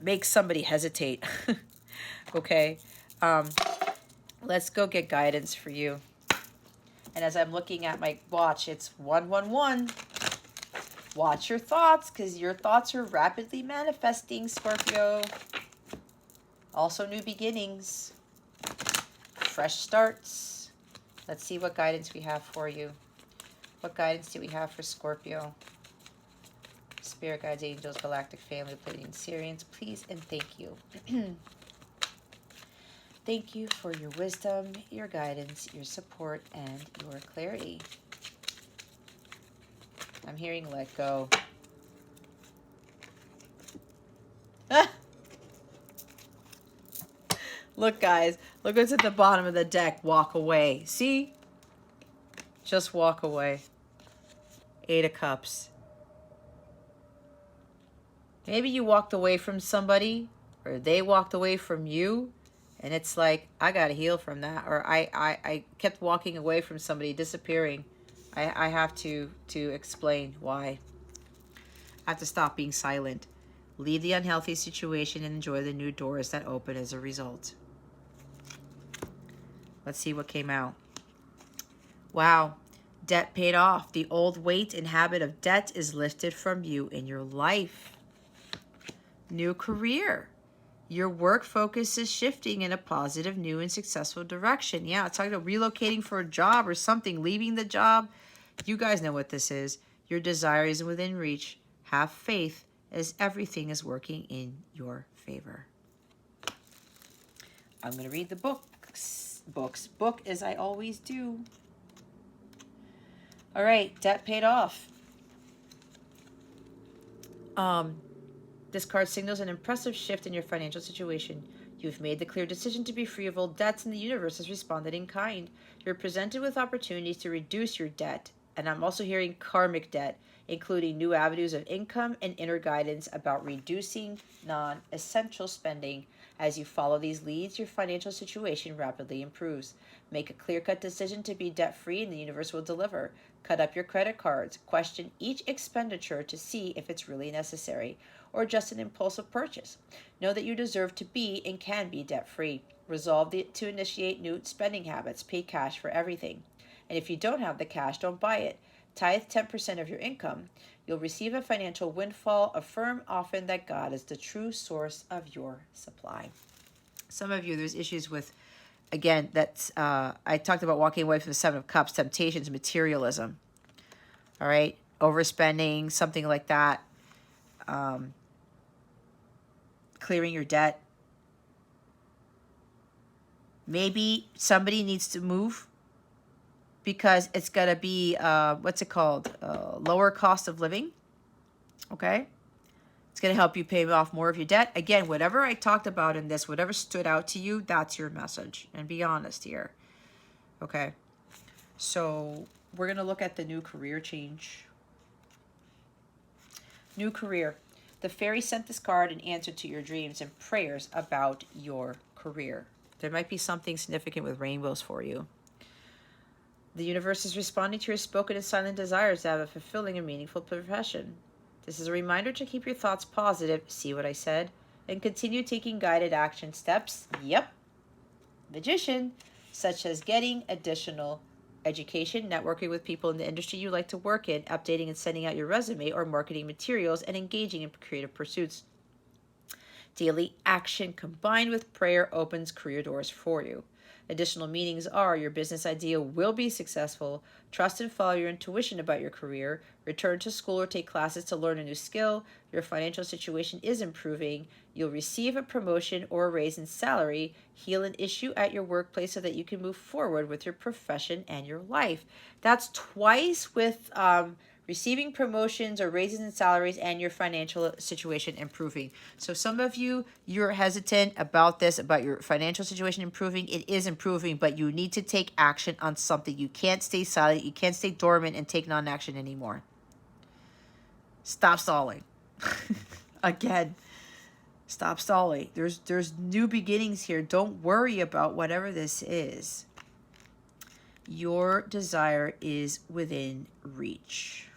makes somebody hesitate. Okay, let's go get guidance for you. And as I'm looking at my watch, it's 111. Watch your thoughts, because your thoughts are rapidly manifesting, Scorpio. Also new beginnings, fresh starts. Let's see what guidance we have for you. What guidance do we have for Scorpio? Spirit guides, angels, galactic family, Pleiadian, Sirians, please and thank you. Thank you for your wisdom, your guidance, your support, and your clarity. I'm hearing let go. Look, guys. Look what's at the bottom of the deck. Walk away. See? Just walk away. 8 of Cups. Maybe you walked away from somebody, or they walked away from you, And it's like, I got to heal from that. Or I kept walking away from somebody, disappearing. I have to explain why. I have to stop being silent. Leave the unhealthy situation and enjoy the new doors that open as a result. Let's see what came out. Wow. Debt paid off. The old weight and habit of debt is lifted from you in your life. New career. Your work focus is shifting in a positive, new, and successful direction. Yeah, it's talking about relocating for a job or something, leaving the job. You guys know what this is. Your desire is within reach. Have faith as everything is working in your favor. I'm going to read the book as I always do. All right, debt paid off. This card signals an impressive shift in your financial situation. You've made the clear decision to be free of old debts, and the universe has responded in kind. You're presented with opportunities to reduce your debt, and I'm also hearing karmic debt, including new avenues of income and inner guidance about reducing non-essential spending. As you follow these leads, your financial situation rapidly improves. Make a clear-cut decision to be debt-free, and the universe will deliver. Cut up your credit cards. Question each expenditure to see if it's really necessary or just an impulsive purchase. Know that you deserve to be and can be debt-free. Resolve to initiate new spending habits. Pay cash for everything. And if you don't have the cash, don't buy it. Tithe 10% of your income. You'll receive a financial windfall. Affirm often that God is the true source of your supply. Some of you, there's issues with, again, that's I talked about walking away from the Seven of Cups, temptations, materialism. All right, overspending, something like that. Clearing your debt. Maybe somebody needs to move because it's going to be, what's it called? Lower cost of living. Okay. It's going to help you pay off more of your debt. Again, whatever I talked about in this, whatever stood out to you, that's your message. And be honest here. Okay. So we're going to look at the new career change. New career. The fairy sent this card in answer to your dreams and prayers about your career. There might be something significant with rainbows for you. The universe is responding to your spoken and silent desires to have a fulfilling and meaningful profession. This is a reminder to keep your thoughts positive, see what I said, and continue taking guided action steps. Yep. Magician, such as getting additional education, networking with people in the industry you like to work in, updating and sending out your resume or marketing materials, and engaging in creative pursuits. Daily action combined with prayer opens career doors for you. Additional meanings are your business idea will be successful, trust and follow your intuition about your career, return to school or take classes to learn a new skill, your financial situation is improving, you'll receive a promotion or a raise in salary, heal an issue at your workplace so that you can move forward with your profession and your life. That's twice with receiving promotions or raises in salaries and your financial situation improving. So some of you, you're hesitant about this, about your financial situation improving. It is improving, but you need to take action on something. You can't stay silent. You can't stay dormant and take non-action anymore. Stop stalling. Again, stop stalling. There's new beginnings here. Don't worry about whatever this is. Your desire is within reach.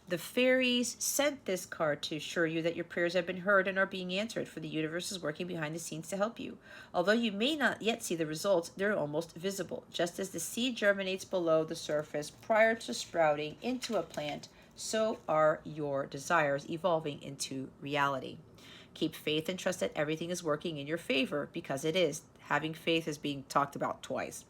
The fairies sent this card to assure you that your prayers have been heard and are being answered, for the universe is working behind the scenes to help you. Although you may not yet see the results, they're almost visible. Just as the seed germinates below the surface prior to sprouting into a plant, so are your desires evolving into reality. Keep faith and trust that everything is working in your favor, because it is. Having faith is being talked about twice.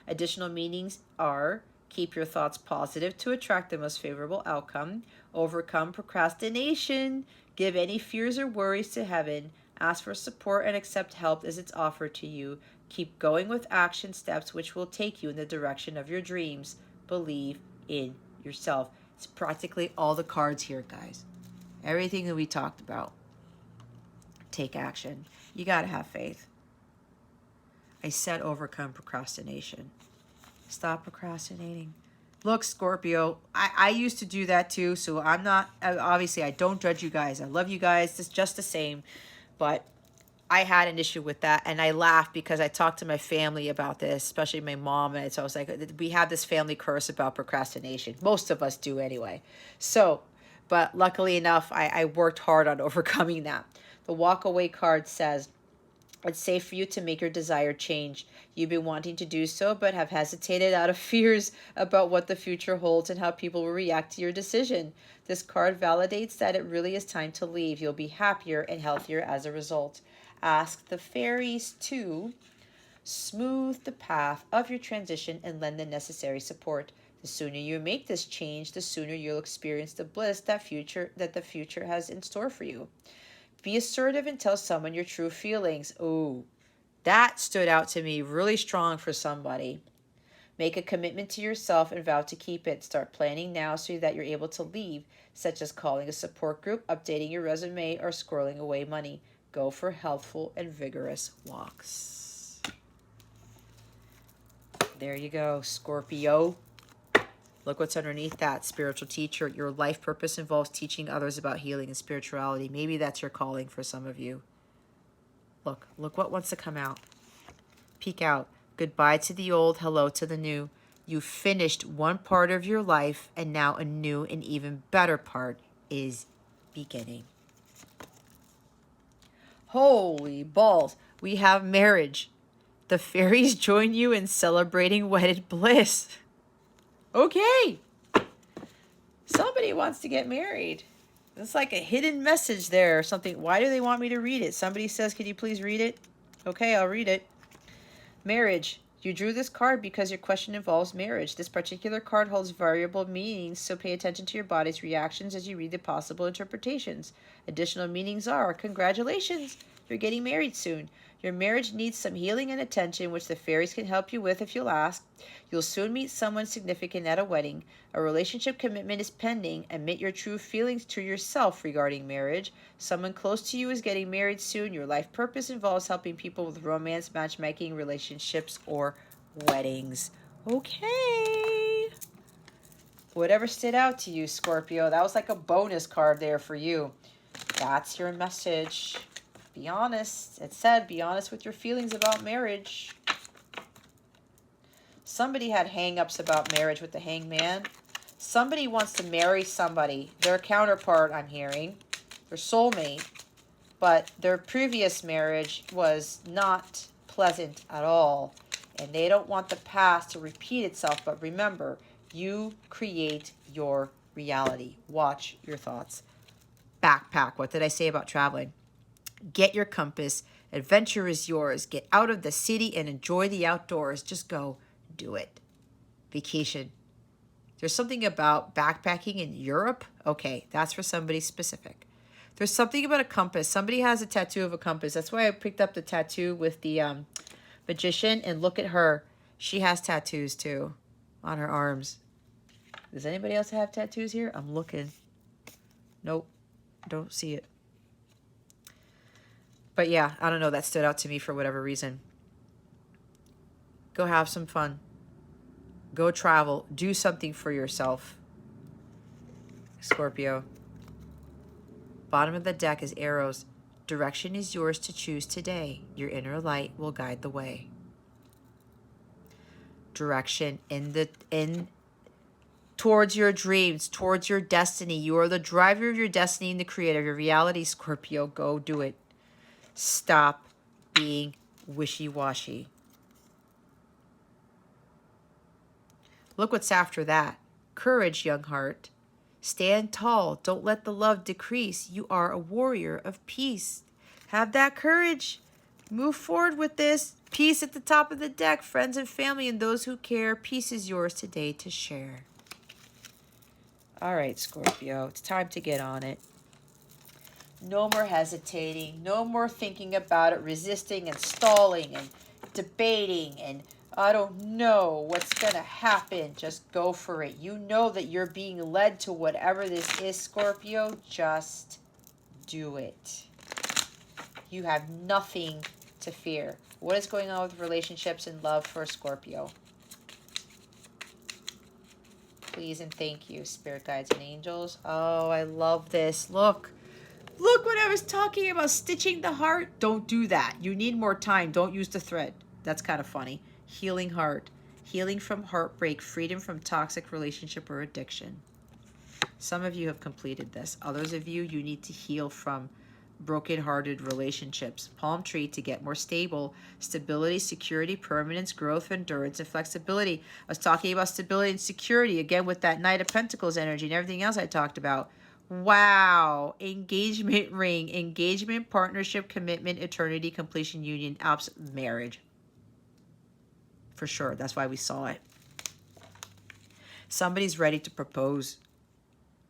Additional meanings are: keep your thoughts positive to attract the most favorable outcome. Overcome procrastination. Give any fears or worries to heaven. Ask for support and accept help as it's offered to you. Keep going with action steps which will take you in the direction of your dreams. Believe in yourself. It's practically all the cards here, guys. Everything that we talked about. Take action. You got to have faith. I said overcome procrastination. Stop procrastinating. Look, Scorpio, I used to do that too, so I'm not, obviously I don't judge you guys. I love you guys, it's just the same. But I had an issue with that, and I laughed because I talked to my family about this, especially my mom, and so I was like, we have this family curse about procrastination. Most of us do anyway. So, but luckily enough, I worked hard on overcoming that. The walk away card says, it's safe for you to make your desired change. You've been wanting to do so, but have hesitated out of fears about what the future holds and how people will react to your decision. This card validates that it really is time to leave. You'll be happier and healthier as a result. Ask the fairies to smooth the path of your transition and lend the necessary support. The sooner you make this change, the sooner you'll experience the bliss that the future has in store for you. Be assertive and tell someone your true feelings. Oh, that stood out to me really strong for somebody. Make a commitment to yourself and vow to keep it. Start planning now so that you're able to leave, such as calling a support group, updating your resume, or squirreling away money. Go for healthful and vigorous walks. There you go, Scorpio. Look what's underneath that. Spiritual teacher. Your life purpose involves teaching others about healing and spirituality. Maybe that's your calling for some of you. Look what wants to come out. Peek out. Goodbye to the old, hello to the new. You finished one part of your life, and now a new and even better part is beginning. Holy balls. We have marriage. The fairies join you in celebrating wedded bliss. Okay. Somebody wants to get married. It's like a hidden message there or something. Why do they want me to read it? Somebody says, could you please read it? Okay, I'll read it. Marriage. You drew this card because your question involves marriage. This particular card holds variable meanings, so pay attention to your body's reactions as you read the possible interpretations. Additional meanings are, congratulations, you're getting married soon. Your marriage needs some healing and attention, which the fairies can help you with if you'll ask. You'll soon meet someone significant at a wedding. A relationship commitment is pending. Admit your true feelings to yourself regarding marriage. Someone close to you is getting married soon. Your life purpose involves helping people with romance, matchmaking, relationships, or weddings. Okay. Whatever stood out to you, Scorpio, that was like a bonus card there for you. That's your message. Be honest. It said, be honest with your feelings about marriage. Somebody had hang-ups about marriage with the hangman. Somebody wants to marry somebody, their counterpart, I'm hearing, their soulmate, but their previous marriage was not pleasant at all, and they don't want the past to repeat itself. But remember, you create your reality. Watch your thoughts. Backpack. What did I say about traveling? Get your compass. Adventure is yours. Get out of the city and enjoy the outdoors. Just go do it. Vacation. There's something about backpacking in Europe. Okay, that's for somebody specific. There's something about a compass. Somebody has a tattoo of a compass. That's why I picked up the tattoo with the magician. And look at her. She has tattoos too on her arms. Does anybody else have tattoos here? I'm looking. Nope. Don't see it. But yeah, I don't know. That stood out to me for whatever reason. Go have some fun. Go travel. Do something for yourself. Scorpio. Bottom of the deck is arrows. Direction is yours to choose today. Your inner light will guide the way. Direction towards your dreams, towards your destiny. You are the driver of your destiny and the creator of your reality, Scorpio. Go do it. Stop being wishy-washy. Look what's after that. Courage, young heart. Stand tall. Don't let the love decrease. You are a warrior of peace. Have that courage. Move forward with this. Peace at the top of the deck. Friends and family and those who care. Peace is yours today to share. All right, Scorpio. It's time to get on it. No more hesitating. No more thinking about it, resisting and stalling and debating and I don't know what's going to happen. Just go for it. You know that you're being led to whatever this is, Scorpio. Just do it. You have nothing to fear. What is going on with relationships and love for Scorpio? Please and thank you, spirit guides and angels. Oh, I love this. Look. Look what I was talking about, stitching the heart. Don't do that. You need more time. Don't use the thread. That's kind of funny. Healing heart. Healing from heartbreak. Freedom from toxic relationship or addiction. Some of you have completed this. Others of you, you need to heal from broken-hearted relationships. Palm tree to get more stable. Stability, security, permanence, growth, endurance, and flexibility. I was talking about stability and security again with that Knight of Pentacles energy and everything else I talked about. Wow. Engagement ring. Engagement, partnership, commitment, eternity, completion, union, marriage. For sure. That's why we saw it. Somebody's ready to propose.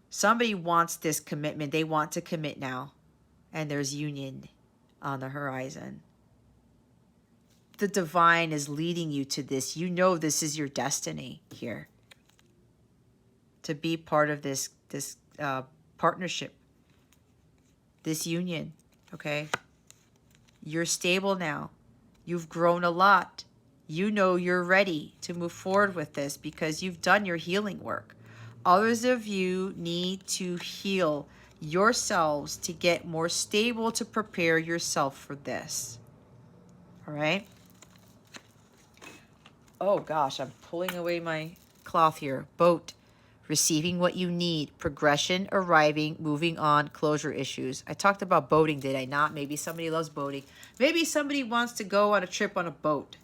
Somebody wants this commitment. They want to commit now. And there's union on the horizon. The divine is leading you to this. You know this is your destiny here. To be part of this partnership. This union. Okay? You're stable now. You've grown a lot. You know you're ready to move forward with this because you've done your healing work. Others of you need to heal yourselves to get more stable to prepare yourself for this. All right? Oh gosh, I'm pulling away my cloth here. Boat. Receiving what you need. Progression, arriving, moving on, closure issues. I talked about boating, did I not? Maybe somebody loves boating. Maybe somebody wants to go on a trip on a boat.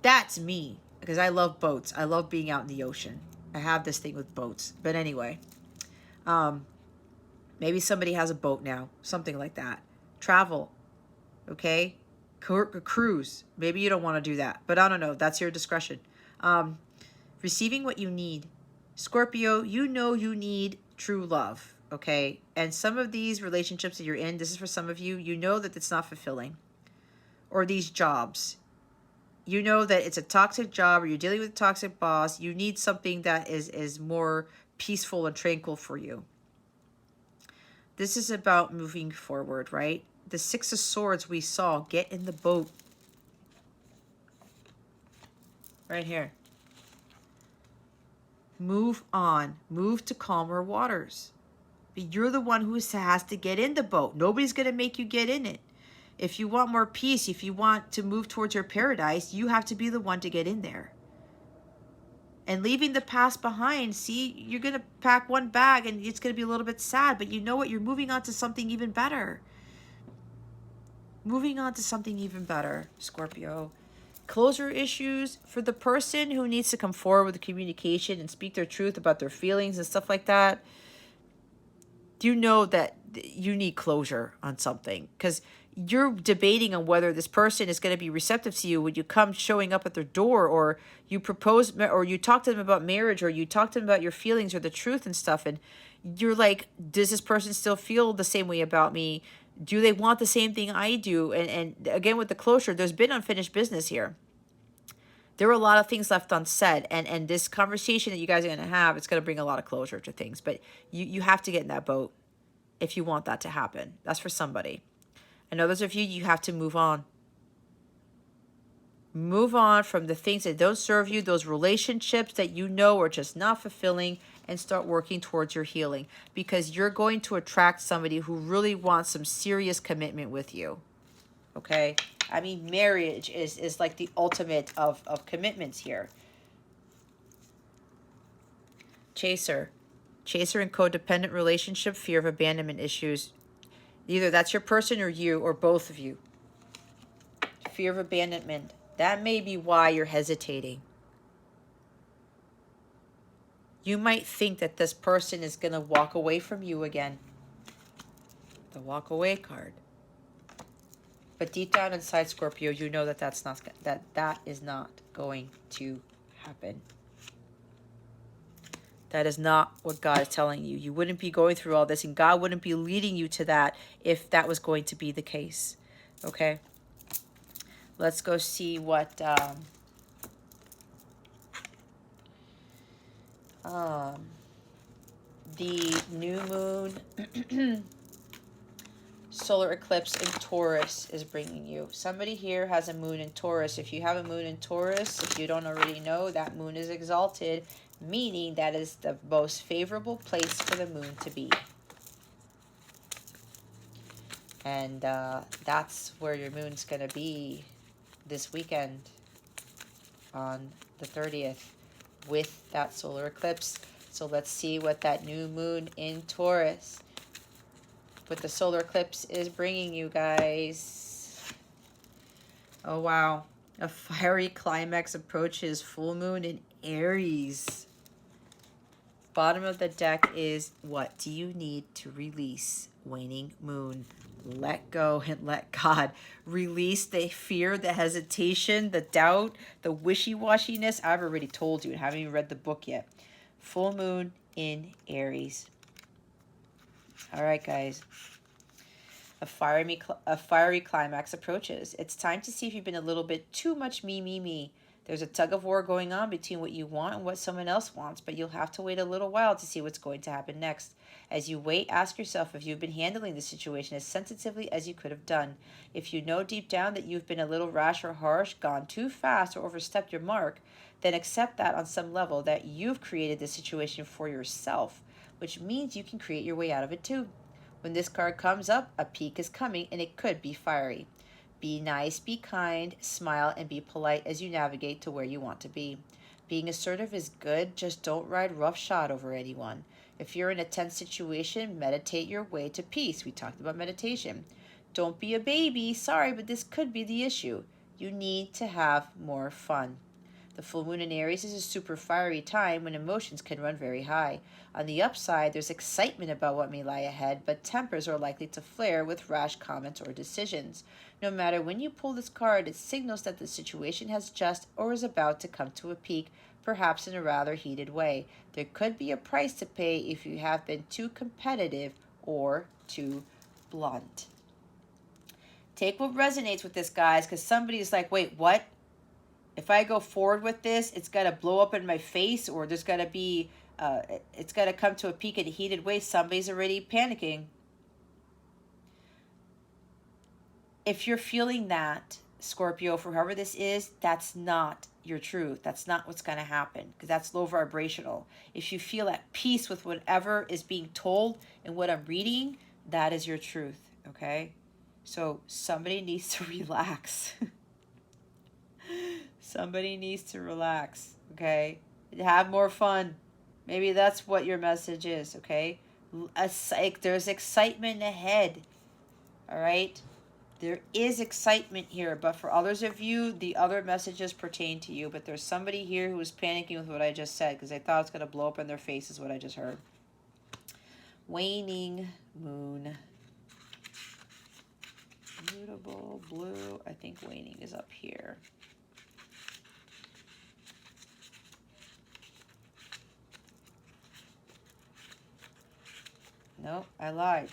That's me. Because I love boats. I love being out in the ocean. I have this thing with boats. But anyway. Maybe somebody has a boat now. Something like that. Travel. Okay? Cruise. Maybe you don't want to do that. But I don't know. That's your discretion. Receiving what you need. Scorpio, you know you need true love. Okay? And some of these relationships that you're in, this is for some of you, you know that it's not fulfilling. Or these jobs. You know that it's a toxic job or you're dealing with a toxic boss. You need something that is more peaceful and tranquil for you. This is about moving forward, right? The Six of Swords we saw. Get in the boat. Right here. Move on. Move to calmer waters. But you're the one who has to get in the boat. Nobody's going to make you get in it. If you want more peace, if you want to move towards your paradise, you have to be the one to get in there. And leaving the past behind, see, you're going to pack one bag and it's going to be a little bit sad, but you know what? You're moving on to something even better. Moving on to something even better, Scorpio. Closure issues for the person who needs to come forward with communication and speak their truth about their feelings and stuff like that. You know that you need closure on something because you're debating on whether this person is going to be receptive to you when you come showing up at their door, or you propose, or you talk to them about marriage, or you talk to them about your feelings or the truth and stuff. And you're like, does this person still feel the same way about me? Do they want the same thing I do? And again, with the closure, there's been unfinished business here. There are a lot of things left unsaid. And this conversation that you guys are going to have, it's going to bring a lot of closure to things. But you have to get in that boat if you want that to happen. That's for somebody. And others of you, you have to move on. Move on from the things that don't serve you, those relationships that you know are just not fulfilling, and start working towards your healing. Because you're going to attract somebody who really wants some serious commitment with you. Okay? I mean, marriage is like the ultimate of commitments here. Chaser. Chaser and codependent relationship, fear of abandonment issues. Either that's your person or you, or both of you. Fear of abandonment. That may be why you're hesitating. You might think that this person is going to walk away from you again. The walk away card. But deep down inside, Scorpio, you know that that is not going to happen. That is not what God is telling you. You wouldn't be going through all this, and God wouldn't be leading you to that if that was going to be the case. Okay? Let's go see what the new moon solar eclipse in Taurus is bringing you. Somebody here has a moon in Taurus. If you have a moon in Taurus, if you don't already know, that moon is exalted, meaning that is the most favorable place for the moon to be. And that's where your moon's going to be this weekend on the 30th with that solar eclipse. So let's see what that new moon in Taurus with the solar eclipse is bringing you guys. Oh, wow. A fiery climax approaches, full moon in Aries. Bottom of the deck is, what do you need to release? Waning moon. Let go and let God. Release the fear, the hesitation, the doubt, the wishy-washiness. I've already told you, I haven't even read the book yet. Full moon in Aries. All right, guys. A fiery climax approaches. It's time to see if you've been a little bit too much me. There's a tug of war going on between what you want and what someone else wants, but you'll have to wait a little while to see what's going to happen next. As you wait, ask yourself if you've been handling the situation as sensitively as you could have done. If you know deep down that you've been a little rash or harsh, gone too fast, or overstepped your mark, then accept that on some level that you've created this situation for yourself, which means you can create your way out of it too. When this card comes up, a peak is coming and it could be fiery. Be nice, be kind, smile, and be polite as you navigate to where you want to be. Being assertive is good, just don't ride roughshod over anyone. If you're in a tense situation, meditate your way to peace. We talked about meditation. Don't be a baby. Sorry, but this could be the issue. You need to have more fun. The full moon in Aries is a super fiery time when emotions can run very high. On the upside, there's excitement about what may lie ahead, but tempers are likely to flare with rash comments or decisions. No matter when you pull this card, it signals that the situation has just or is about to come to a peak, perhaps in a rather heated way. There could be a price to pay if you have been too competitive or too blunt. Take what resonates with this, guys, because somebody's like, wait, what? If I go forward with this, it's got to blow up in my face, or there's got to be, it's got to come to a peak in a heated way. Somebody's already panicking. If you're feeling that, Scorpio, for whoever this is, that's not your truth. That's not what's going to happen, because that's low vibrational. If you feel at peace with whatever is being told and what I'm reading, that is your truth, okay? So somebody needs to relax. Somebody needs to relax, okay? Have more fun. Maybe that's what your message is, okay? There's excitement ahead, all right? There is excitement here, but for others of you, the other messages pertain to you. But there's somebody here who is panicking with what I just said because they thought it's going to blow up in their face is what I just heard. Waning moon. Mutable blue. I think waning is up here. Nope, I lied.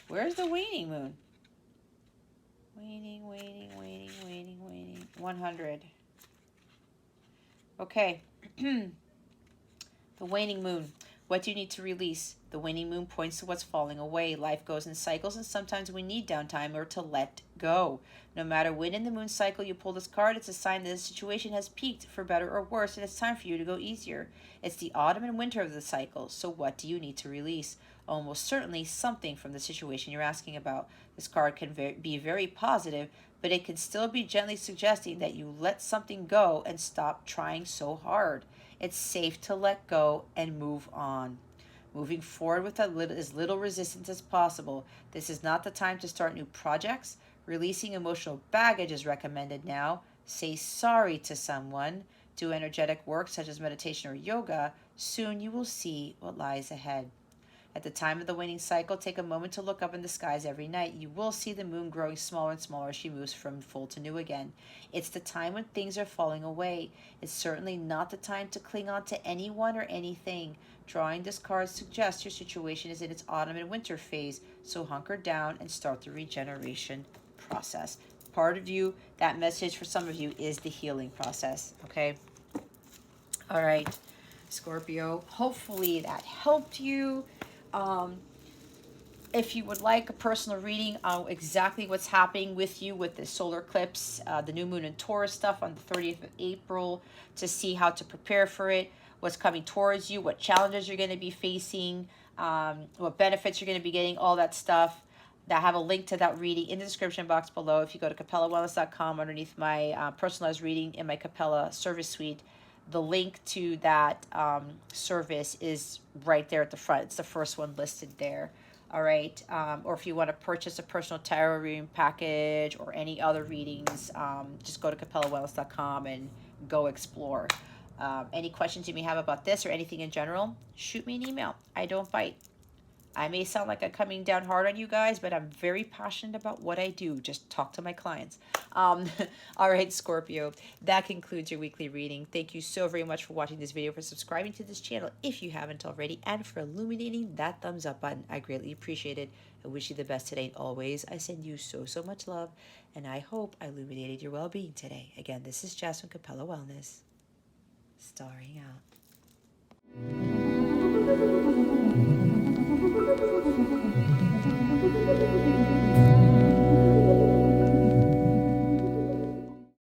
Where's the waning moon? Waning, waning, waning, waning, waning. 100. Okay. The waning moon. What do you need to release? The waning moon points to what's falling away. Life goes in cycles, and sometimes we need downtime or to let go. No matter when in the moon cycle you pull this card, it's a sign that the situation has peaked, for better or worse, and it's time for you to go easier. It's the autumn and winter of the cycle, so what do you need to release? Almost certainly something from the situation you're asking about. This card can be very positive, but it can still be gently suggesting that you let something go and stop trying so hard. It's safe to let go and move on. Moving forward with as little resistance as possible. This is not the time to start new projects. Releasing emotional baggage is recommended now. Say sorry to someone. Do energetic work such as meditation or yoga. Soon you will see what lies ahead. At the time of the waning cycle, take a moment to look up in the skies every night. You will see the moon growing smaller and smaller as she moves from full to new again. It's the time when things are falling away. It's certainly not the time to cling on to anyone or anything. Drawing this card suggests your situation is in its autumn and winter phase, so hunker down and start the regeneration process. Part of you, that message for some of you is the healing process, okay? All right, Scorpio, hopefully that helped you. If you would like a personal reading on exactly what's happening with you with the solar eclipse, the new moon and Taurus stuff on the 30th of April, to see how to prepare for it, what's coming towards you, what challenges you're going to be facing, what benefits you're going to be getting, all that stuff, I have a link to that reading in the description box below. If you go to capellawellness.com, underneath my personalized reading in my Capella service suite, the link to that service is right there at the front. It's the first one listed there. All right. Or if you want to purchase a personal tarot reading package or any other readings, just go to capellawellness.com and go explore. Any questions you may have about this or anything in general, shoot me an email. I don't bite. I may sound like I'm coming down hard on you guys, but I'm very passionate about what I do. Just talk to my clients. All right, Scorpio, that concludes your weekly reading. Thank you so very much for watching this video, for subscribing to this channel if you haven't already, and for illuminating that thumbs up button. I greatly appreciate it. I wish you the best today and always. I send you so, so much love, and I hope I illuminated your well-being today. Again, this is Jess from Capella Wellness, starring out.